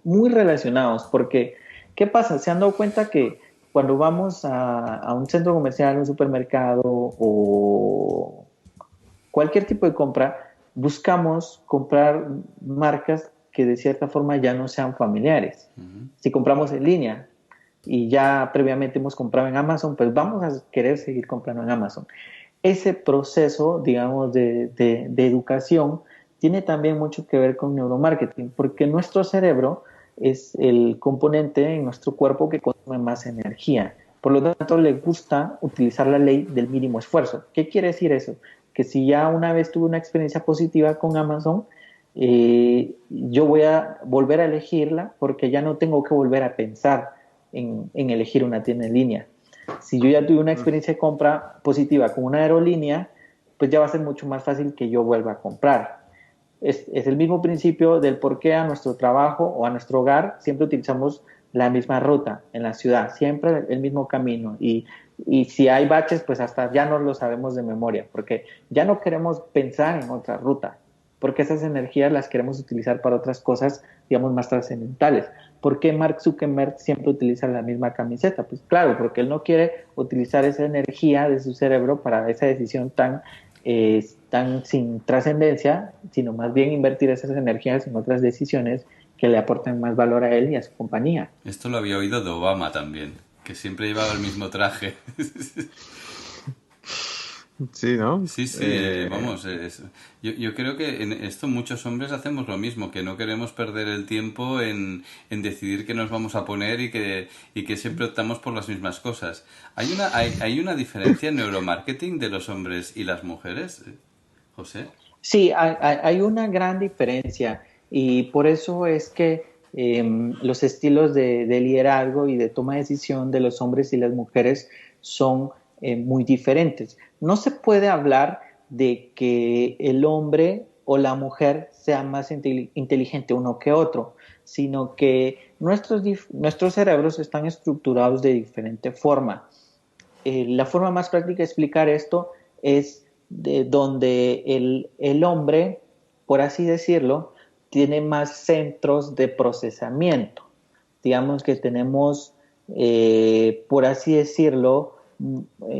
[SPEAKER 2] muy relacionados, porque ¿qué pasa? Se han dado cuenta que cuando vamos a un centro comercial, un supermercado o cualquier tipo de compra, buscamos comprar marcas que de cierta forma ya no sean familiares.
[SPEAKER 1] Ujú.
[SPEAKER 2] Si compramos en línea y ya previamente hemos comprado en Amazon, pues vamos a querer seguir comprando en Amazon. Ese proceso, digamos, de educación tiene también mucho que ver con neuromarketing, porque nuestro cerebro es el componente en nuestro cuerpo que consume más energía. Por lo tanto, le gusta utilizar la ley del mínimo esfuerzo. ¿Qué quiere decir eso? Que si ya una vez tuve una experiencia positiva con Amazon, yo voy a volver a elegirla porque ya no tengo que volver a pensar en elegir una tienda en línea. Si yo ya tuve una experiencia de compra positiva con una aerolínea, pues ya va a ser mucho más fácil que yo vuelva a comprar. Es el mismo principio del por qué a nuestro trabajo o a nuestro hogar siempre utilizamos la misma ruta en la ciudad, siempre el mismo camino. Y si hay baches, pues hasta ya no lo sabemos de memoria, porque ya no queremos pensar en otra ruta, porque esas energías las queremos utilizar para otras cosas, digamos, más trascendentales. ¿Por qué Mark Zuckerberg siempre utiliza la misma camiseta? Pues claro, porque él no quiere utilizar esa energía de su cerebro para esa decisión tan sin trascendencia, sino más bien invertir esas energías en otras decisiones que le aporten más valor a él y a su compañía.
[SPEAKER 1] Esto lo había oído de Obama también, que siempre llevaba el mismo traje.
[SPEAKER 3] sí, ¿no?
[SPEAKER 1] Sí, sí, vamos, yo creo que en esto muchos hombres hacemos lo mismo, que no queremos perder el tiempo en decidir qué nos vamos a poner y que siempre optamos por las mismas cosas. ¿Hay una diferencia en neuromarketing de los hombres y las mujeres, José?
[SPEAKER 2] Sí, hay una gran diferencia y por eso es que los estilos de liderazgo y de toma de decisión de los hombres y las mujeres son muy diferentes. No se puede hablar de que el hombre o la mujer sea más inteligente uno que otro, sino que nuestros cerebros están estructurados de diferente forma. La forma más práctica de explicar esto es de donde el hombre, por así decirlo, tiene más centros de procesamiento. Digamos que tenemos, por así decirlo,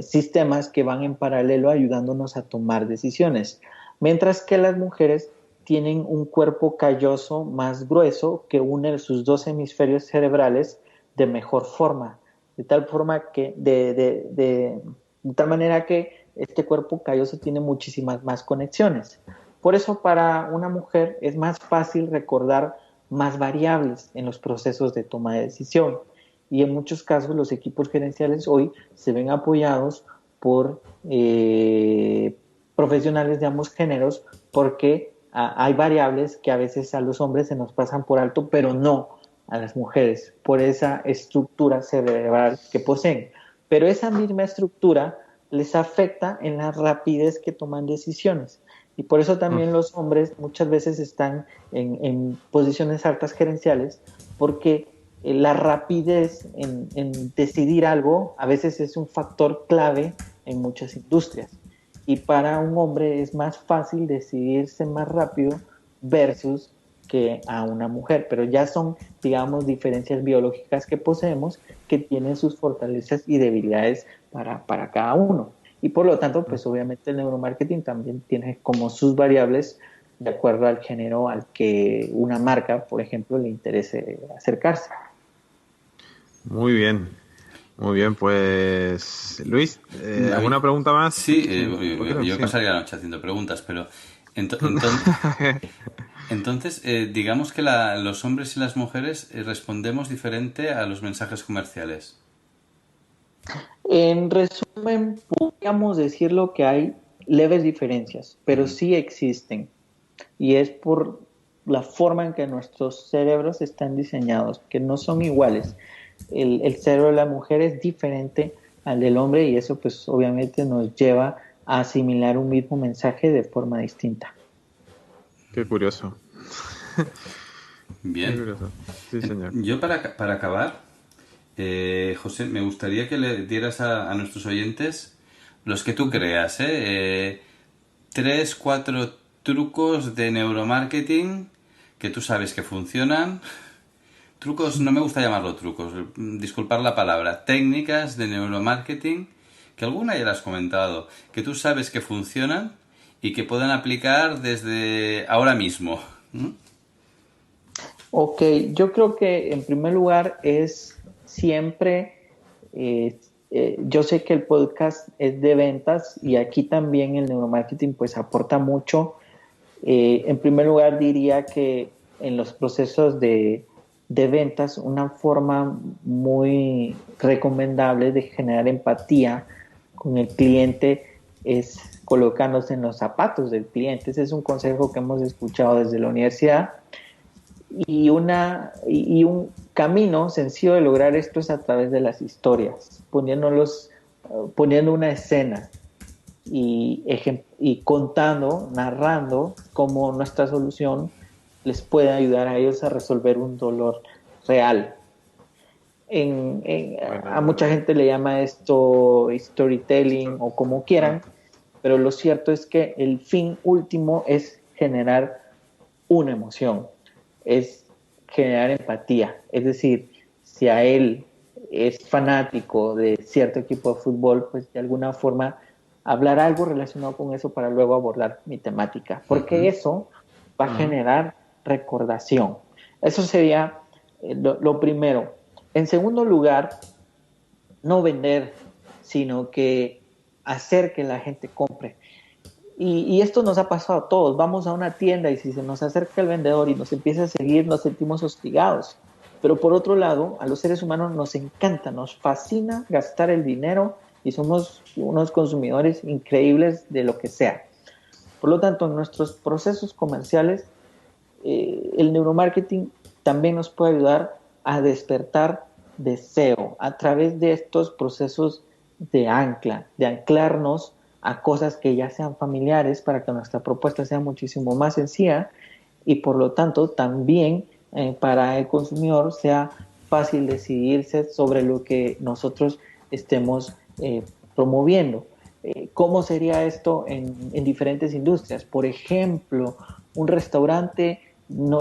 [SPEAKER 2] sistemas que van en paralelo ayudándonos a tomar decisiones, mientras que las mujeres tienen un cuerpo calloso más grueso que une sus dos hemisferios cerebrales de mejor forma, de tal forma que de tal manera que este cuerpo calloso tiene muchísimas más conexiones. Por eso para una mujer es más fácil recordar más variables en los procesos de toma de decisión. Y en muchos casos los equipos gerenciales hoy se ven apoyados por profesionales de ambos géneros porque hay variables que a veces a los hombres se nos pasan por alto, pero no a las mujeres, por esa estructura cerebral que poseen. Pero esa misma estructura les afecta en la rapidez que toman decisiones. Y por eso también los hombres muchas veces están en posiciones altas gerenciales, porque la rapidez en decidir algo a veces es un factor clave en muchas industrias. Y para un hombre es más fácil decidirse más rápido versus que a una mujer, pero ya son, digamos, diferencias biológicas que poseemos que tienen sus fortalezas y debilidades para cada uno. Y por lo tanto, pues obviamente el neuromarketing también tiene como sus variables de acuerdo al género al que una marca, por ejemplo, le interese acercarse.
[SPEAKER 3] Muy bien, pues Luis, ¿alguna pregunta más?
[SPEAKER 1] Sí, yo
[SPEAKER 3] Sí.
[SPEAKER 1] pasaría la noche haciendo preguntas, pero entonces, digamos que los hombres y las mujeres respondemos diferente a los mensajes comerciales.
[SPEAKER 2] En resumen, podríamos decirlo que hay leves diferencias, pero sí existen. Y es por la forma en que nuestros cerebros están diseñados, que no son iguales. El cerebro de la mujer es diferente al del hombre y eso pues obviamente nos lleva a asimilar un mismo mensaje de forma distinta.
[SPEAKER 3] Qué curioso.
[SPEAKER 1] Bien.
[SPEAKER 3] Qué curioso. Sí, señor.
[SPEAKER 1] Yo para acabar, José, me gustaría que le dieras a nuestros oyentes los que tú creas, 3, 4 trucos de neuromarketing que tú sabes que funcionan. Trucos, no me gusta llamarlo trucos, disculpar la palabra, técnicas de neuromarketing, que alguna ya las has comentado, que tú sabes que funcionan y que puedan aplicar desde ahora mismo.
[SPEAKER 2] Ok, yo creo que en primer lugar es siempre, yo sé que el podcast es de ventas y aquí también el neuromarketing pues aporta mucho. En primer lugar diría que en los procesos de ventas una forma muy recomendable de generar empatía con el cliente es colocándose en los zapatos del cliente. Ese es un consejo que hemos escuchado desde la universidad y un camino sencillo de lograr esto es a través de las historias, poniendo una escena y contando, narrando cómo nuestra solución les puede ayudar a ellos a resolver un dolor real. A mucha gente le llama esto storytelling o como quieran, pero lo cierto es que el fin último es generar una emoción, es generar empatía. Es decir, si a él es fanático de cierto equipo de fútbol, pues de alguna forma hablar algo relacionado con eso para luego abordar mi temática, porque eso va a generar recordación. Eso sería lo primero. En segundo lugar, no vender, sino que hacer que la gente compre. Y esto nos ha pasado a todos. Vamos a una tienda y si se nos acerca el vendedor y nos empieza a seguir, nos sentimos hostigados. Pero por otro lado, a los seres humanos nos encanta, nos fascina gastar el dinero y somos unos consumidores increíbles de lo que sea. Por lo tanto, en nuestros procesos comerciales, el neuromarketing también nos puede ayudar a despertar deseo a través de estos procesos de ancla, de anclarnos a cosas que ya sean familiares para que nuestra propuesta sea muchísimo más sencilla y por lo tanto también para el consumidor sea fácil decidirse sobre lo que nosotros estemos promoviendo. ¿Cómo sería esto en diferentes industrias? Por ejemplo, un restaurante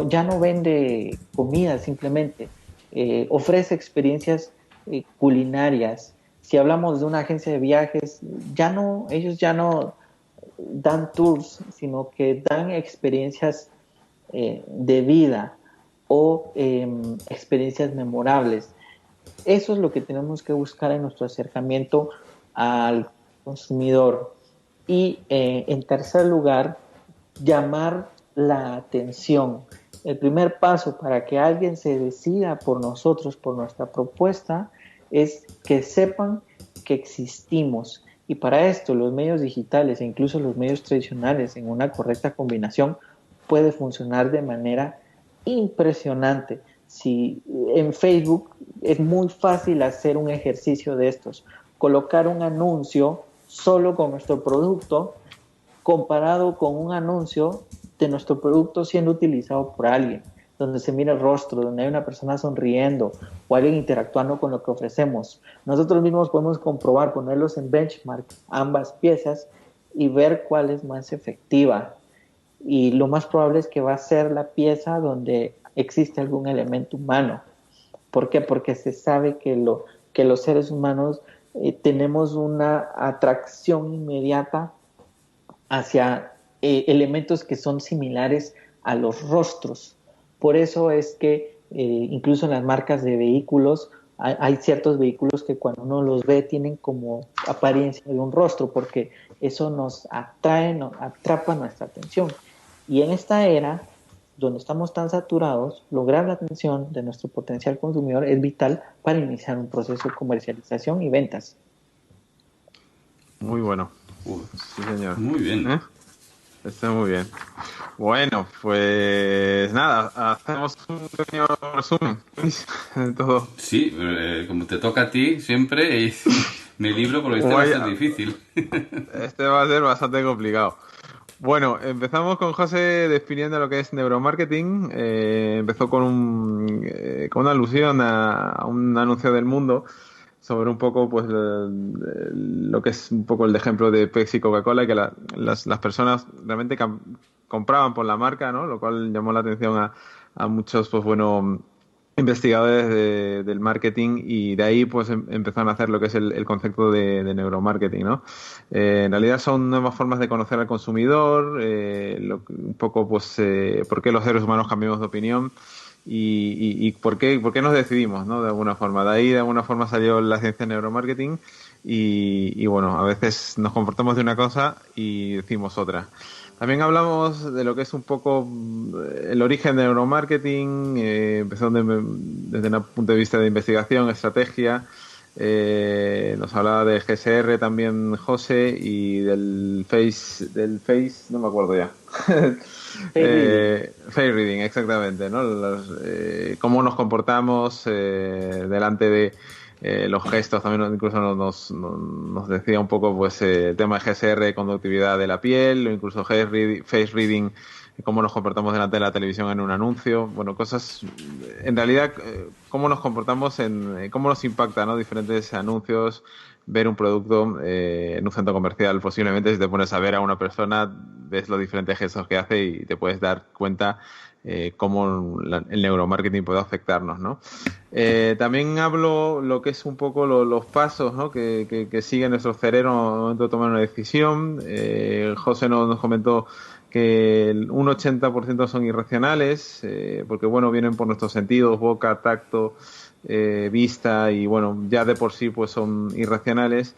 [SPEAKER 2] ya no vende comida simplemente, ofrece experiencias culinarias. Si hablamos de una agencia de viajes, ellos ya no dan tours, sino que dan experiencias de vida o experiencias memorables. Eso es lo que tenemos que buscar en nuestro acercamiento al consumidor. Y en tercer lugar, llamar la atención. El primer paso para que alguien se decida por nosotros, por nuestra propuesta, es que sepan que existimos. Y para esto los medios digitales e incluso los medios tradicionales en una correcta combinación puede funcionar de manera impresionante. Si en Facebook es muy fácil hacer un ejercicio de estos, colocar un anuncio solo con nuestro producto comparado con un anuncio de nuestro producto siendo utilizado por alguien, donde se mira el rostro, donde hay una persona sonriendo o alguien interactuando con lo que ofrecemos. Nosotros mismos podemos comprobar, ponerlos en benchmark, ambas piezas, y ver cuál es más efectiva. Y lo más probable es que va a ser la pieza donde existe algún elemento humano. ¿Por qué? Porque se sabe que los seres humanos tenemos una atracción inmediata hacia elementos que son similares a los rostros. Por eso es que incluso en las marcas de vehículos hay ciertos vehículos que cuando uno los ve tienen como apariencia de un rostro, porque eso nos atrae, nos atrapa nuestra atención. Y en esta era, donde estamos tan saturados, lograr la atención de nuestro potencial consumidor es vital para iniciar un proceso de comercialización y ventas.
[SPEAKER 3] Muy bueno. Sí, señor.
[SPEAKER 1] Muy bien.
[SPEAKER 3] Está muy bien. Bueno, pues nada, hacemos un pequeño resumen de todo.
[SPEAKER 1] Sí, como te toca a ti siempre, me libro porque este va a ser difícil.
[SPEAKER 3] Este va a ser bastante complicado. Bueno, empezamos con José definiendo lo que es neuromarketing. Empezó con una alusión a un anuncio del Mundo sobre un poco pues lo que es un poco el ejemplo de Pepsi y Coca-Cola, que las personas realmente compraban por la marca, ¿no? Lo cual llamó la atención a muchos pues bueno investigadores del marketing, y de ahí pues empezaron a hacer lo que es el concepto de neuromarketing, ¿no? En realidad son nuevas formas de conocer al consumidor, un poco pues por qué los seres humanos cambiamos de opinión y por qué nos decidimos, ¿no? De alguna forma. De ahí de alguna forma salió la ciencia de neuromarketing y bueno, a veces nos comportamos de una cosa y decimos otra. También hablamos de lo que es un poco el origen del neuromarketing, empezó desde un punto de vista de investigación, estrategia. Nos hablaba de GSR también José, y del face, no me acuerdo ya. Face reading, exactamente, ¿no? Cómo nos comportamos delante de los gestos. También incluso nos decía un poco pues el tema de GSR, conductividad de la piel, o incluso face reading, cómo nos comportamos delante de la televisión en un anuncio. Bueno, cosas, en realidad, cómo nos comportamos, cómo nos impacta, ¿no? Diferentes anuncios, ver un producto en un centro comercial. Posiblemente si te pones a ver a una persona, ves los diferentes gestos que hace y te puedes dar cuenta cómo el neuromarketing puede afectarnos, ¿no? También hablo lo que es un poco los pasos, ¿no? que sigue nuestro cerebro al momento de tomar una decisión. José nos comentó que un 80% son irracionales, porque bueno, vienen por nuestros sentidos, boca, tacto, vista, y bueno, ya de por sí pues son irracionales.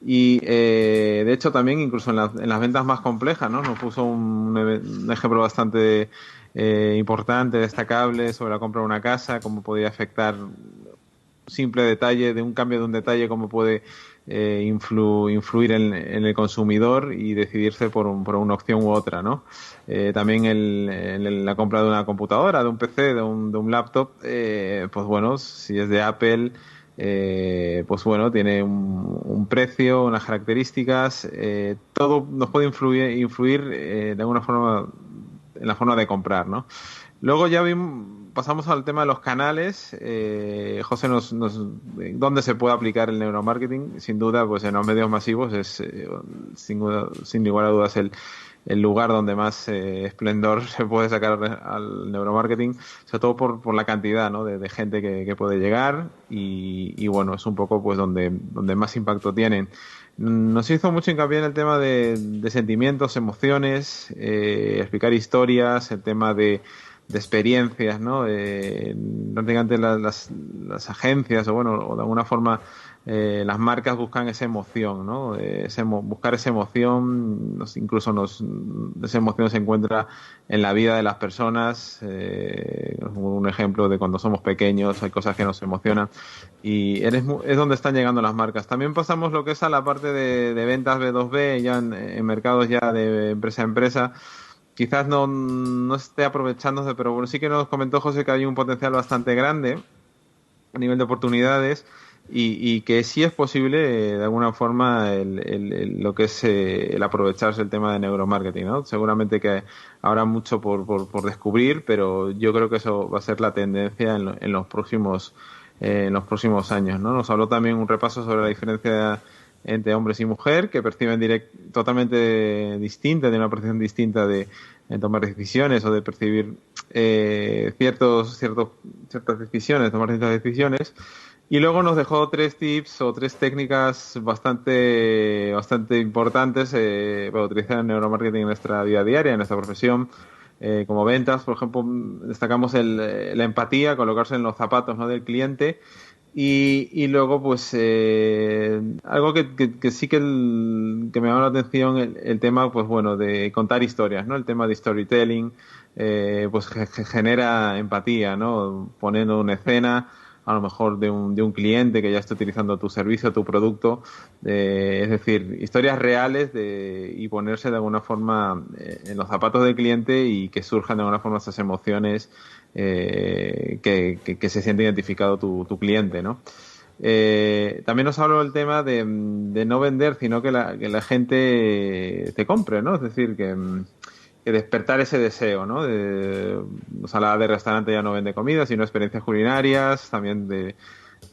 [SPEAKER 3] Y de hecho también incluso en las ventas más complejas, ¿no? Nos puso un ejemplo bastante importante, destacable, sobre la compra de una casa, cómo podía afectar simple detalle, de un cambio de un detalle, cómo puede influir en el consumidor y decidirse por una opción u otra, ¿no? También en la compra de una computadora, de un PC, de un laptop, pues bueno, si es de Apple, pues bueno, tiene un precio, unas características, todo nos puede influir de alguna forma en la forma de comprar, ¿no? Luego ya pasamos al tema de los canales. José ¿dónde se puede aplicar el neuromarketing? Sin duda, pues en los medios masivos es, sin lugar a dudas, el lugar donde más esplendor se puede sacar al neuromarketing, sobre todo por la cantidad, ¿no? de gente que puede llegar, y bueno, es un poco pues donde más impacto tienen. Nos hizo mucho hincapié en el tema de sentimientos, emociones, explicar historias, el tema de de experiencias, ¿no? Prácticamente las agencias o de alguna forma las marcas buscan esa emoción, ¿no? Buscar esa emoción, esa emoción se encuentra en la vida de las personas. Un ejemplo de cuando somos pequeños, hay cosas que nos emocionan y es donde están llegando las marcas. También pasamos lo que es a la parte de ventas B2B, ya en mercados ya de empresa a empresa. Quizás no esté aprovechándose, pero bueno, sí que nos comentó José que hay un potencial bastante grande a nivel de oportunidades y que sí es posible de alguna forma lo que es el aprovecharse el tema de neuromarketing, ¿no? Seguramente que habrá mucho por descubrir, pero yo creo que eso va a ser la tendencia en los próximos años, ¿no? Nos habló también un repaso sobre la diferencia entre hombres y mujer que perciben totalmente distinta, de una percepción distinta de tomar decisiones o de percibir ciertas decisiones, tomar ciertas decisiones. Y luego nos dejó 3 tips o 3 técnicas bastante importantes para utilizar el neuromarketing en nuestra vida diaria, en nuestra profesión. Como ventas, por ejemplo, destacamos la empatía, colocarse en los zapatos, ¿no?, del cliente. Y luego, pues, algo que sí que me llama la atención, el tema, pues bueno, de contar historias, ¿no? El tema de storytelling, pues genera empatía, ¿no? Poniendo una escena, a lo mejor de un cliente que ya está utilizando tu servicio, tu producto, es decir, historias reales y ponerse de alguna forma en los zapatos del cliente y que surjan de alguna forma esas emociones que se siente identificado tu cliente, ¿no? También nos habló el tema de no vender, sino que la gente te compre, ¿no? Es decir, que despertar ese deseo, ¿no? Nos hablaba de restaurante ya no vende comida, sino experiencias culinarias, también de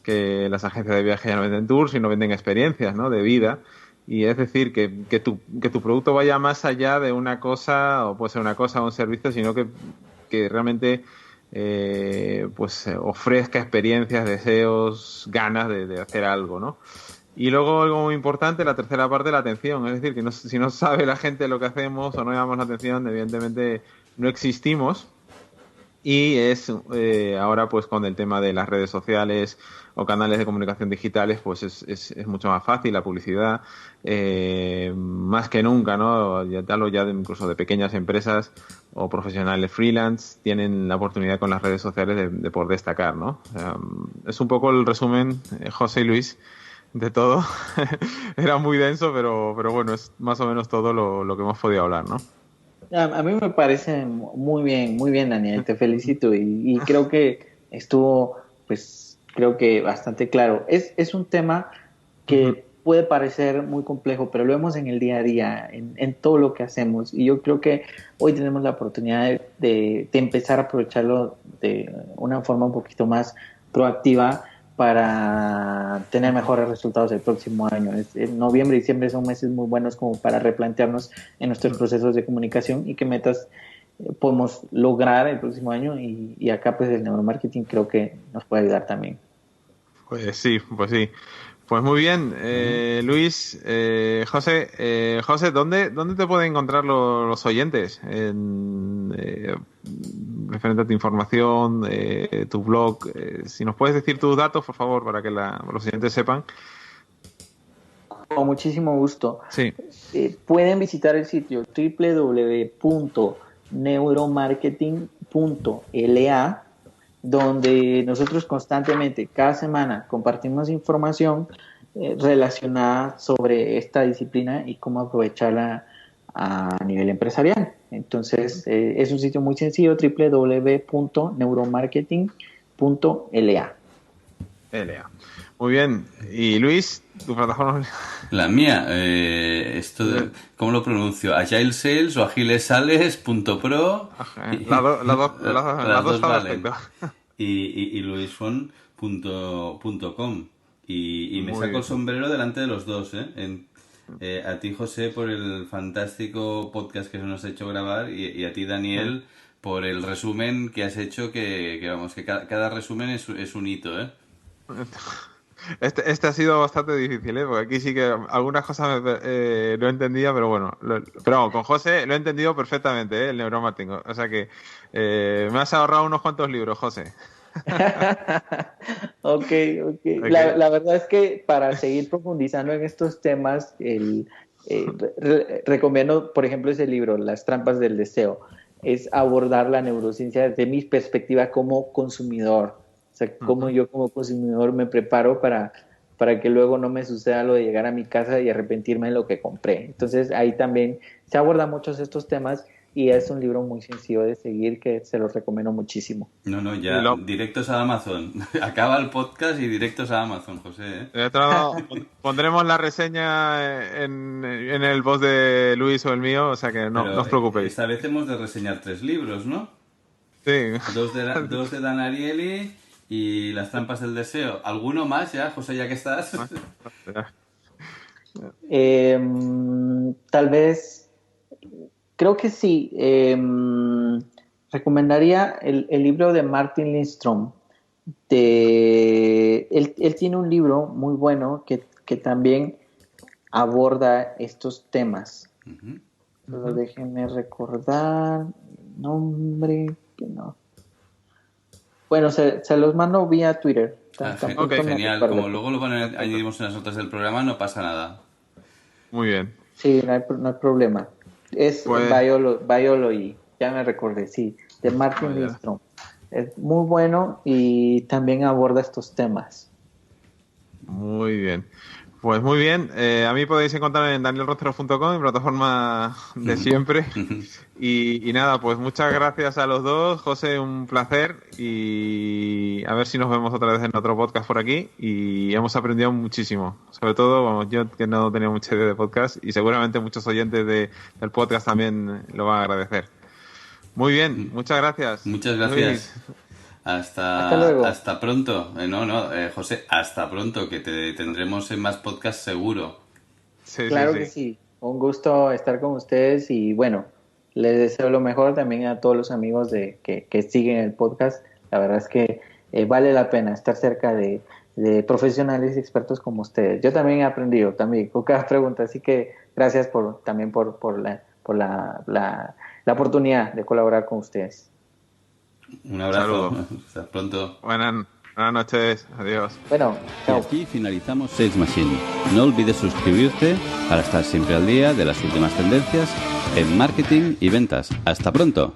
[SPEAKER 3] que las agencias de viaje ya no venden tours, sino venden experiencias, ¿no?, de vida. Y es decir, que tu producto vaya más allá de una cosa, o puede ser una cosa o un servicio, sino que realmente ofrezca experiencias, deseos, ganas de hacer algo, ¿no? Y luego algo muy importante, la tercera parte, la atención. Es decir, que si no sabe la gente lo que hacemos o no llamamos la atención, evidentemente no existimos. Y ahora pues con el tema de las redes sociales o canales de comunicación digitales, pues es mucho más fácil la publicidad, más que nunca, ¿no? Ya te hablo ya incluso de pequeñas empresas o profesionales freelance, tienen la oportunidad con las redes sociales de poder destacar, ¿no? Es un poco el resumen, José y Luis, de todo. Era muy denso, pero bueno, es más o menos todo lo que hemos podido hablar, ¿no?
[SPEAKER 2] A mí me parece muy bien, Daniel, te felicito y creo que estuvo, pues, creo que bastante claro. Es un tema que puede parecer muy complejo, pero lo vemos en el día a día, en todo lo que hacemos. Y yo creo que hoy tenemos la oportunidad de empezar a aprovecharlo de una forma un poquito más proactiva para tener mejores resultados el próximo año. En noviembre y diciembre son meses muy buenos como para replantearnos en nuestros procesos de comunicación y qué metas podemos lograr el próximo año y acá pues el neuromarketing creo que nos puede ayudar también.
[SPEAKER 3] Pues sí, pues sí. Pues muy bien, Luis, José, ¿dónde te pueden encontrar los oyentes? Referente a tu información, tu blog, si nos puedes decir tus datos, por favor, para que los oyentes sepan.
[SPEAKER 2] Con muchísimo gusto.
[SPEAKER 3] Sí.
[SPEAKER 2] Pueden visitar el sitio www.neuromarketing.la, donde nosotros constantemente, cada semana, compartimos información relacionada sobre esta disciplina y cómo aprovecharla a nivel empresarial. Entonces, es un sitio muy sencillo, www.neuromarketing.la.
[SPEAKER 3] LA. Muy bien. Y Luis, tu plataforma.
[SPEAKER 1] La mía, ¿cómo lo pronuncio? Agile Sales o agilesales.pro.
[SPEAKER 3] Las dos están
[SPEAKER 1] valen.
[SPEAKER 3] perfecto.
[SPEAKER 1] Y luisfon.com. Y me saco el sombrero delante de los dos, ¿eh? A ti, José, por el fantástico podcast que se nos ha hecho grabar y a ti, Daniel, por el resumen que has hecho, que vamos, que cada resumen es un hito, ¿eh?
[SPEAKER 3] Este ha sido bastante difícil, ¿eh? Porque aquí sí que algunas cosas no entendía, pero bueno. Pero vamos, con José lo he entendido perfectamente, ¿eh? El neuromarketing. O sea que me has ahorrado unos cuantos libros, José.
[SPEAKER 2] Ok. La verdad es que para seguir profundizando en estos temas, recomiendo, por ejemplo, ese libro, Las trampas del deseo. Es abordar la neurociencia desde mi perspectiva como consumidor. O sea, cómo yo como consumidor me preparo para que luego no me suceda lo de llegar a mi casa y arrepentirme de lo que compré. Entonces, ahí también se abordan muchos estos temas y es un libro muy sencillo de seguir que se los recomiendo muchísimo.
[SPEAKER 1] No, ya, directos a Amazon. Acaba el podcast y directos a Amazon, José, ¿eh?
[SPEAKER 3] De otro lado, pondremos la reseña en el post de Luis o el mío, o sea que no os preocupéis.
[SPEAKER 1] Esta vez hemos de reseñar 3 libros, ¿no?
[SPEAKER 3] Sí.
[SPEAKER 1] Dos de Dan Ariely y Las trampas del deseo. ¿Alguno más ya, José, ya que estás?
[SPEAKER 2] Tal vez... Creo que sí. Recomendaría el libro de Martin Lindstrom. Él tiene un libro muy bueno que también aborda estos temas. Pero déjenme recordar nombre. No. Bueno, se los mando vía Twitter.
[SPEAKER 1] Genial. Como luego lo añadimos en las notas del programa, no pasa nada.
[SPEAKER 3] Muy bien.
[SPEAKER 2] Sí, no hay problema. Es Biology, ya me recordé, sí, de Martin Lindstrom. Es muy bueno y también aborda estos temas.
[SPEAKER 3] Muy bien. Pues muy bien. A mí podéis encontrar en danielrostero.com, mi plataforma de siempre. Y nada, pues muchas gracias a los dos. José, un placer. Y a ver si nos vemos otra vez en otro podcast por aquí. Y hemos aprendido muchísimo. Sobre todo, vamos, yo que no tenía mucha idea de podcast y seguramente muchos oyentes del podcast también lo van a agradecer. Muy bien, muchas gracias.
[SPEAKER 1] Muchas gracias. Luis. Hasta pronto. José, hasta pronto, que te tendremos en más podcasts seguro.
[SPEAKER 2] Sí, claro que sí. Un gusto estar con ustedes y bueno, les deseo lo mejor también a todos los amigos que siguen el podcast. La verdad es que vale la pena estar cerca de profesionales y expertos como ustedes. Yo también he aprendido también con cada pregunta, así que gracias por la oportunidad de colaborar con ustedes.
[SPEAKER 1] Un abrazo. Hasta pronto.
[SPEAKER 3] Buenas noches. Adiós.
[SPEAKER 2] Bueno, chao.
[SPEAKER 1] Y aquí finalizamos Sales Machine. No olvides suscribirte para estar siempre al día de las últimas tendencias en marketing y ventas. Hasta pronto.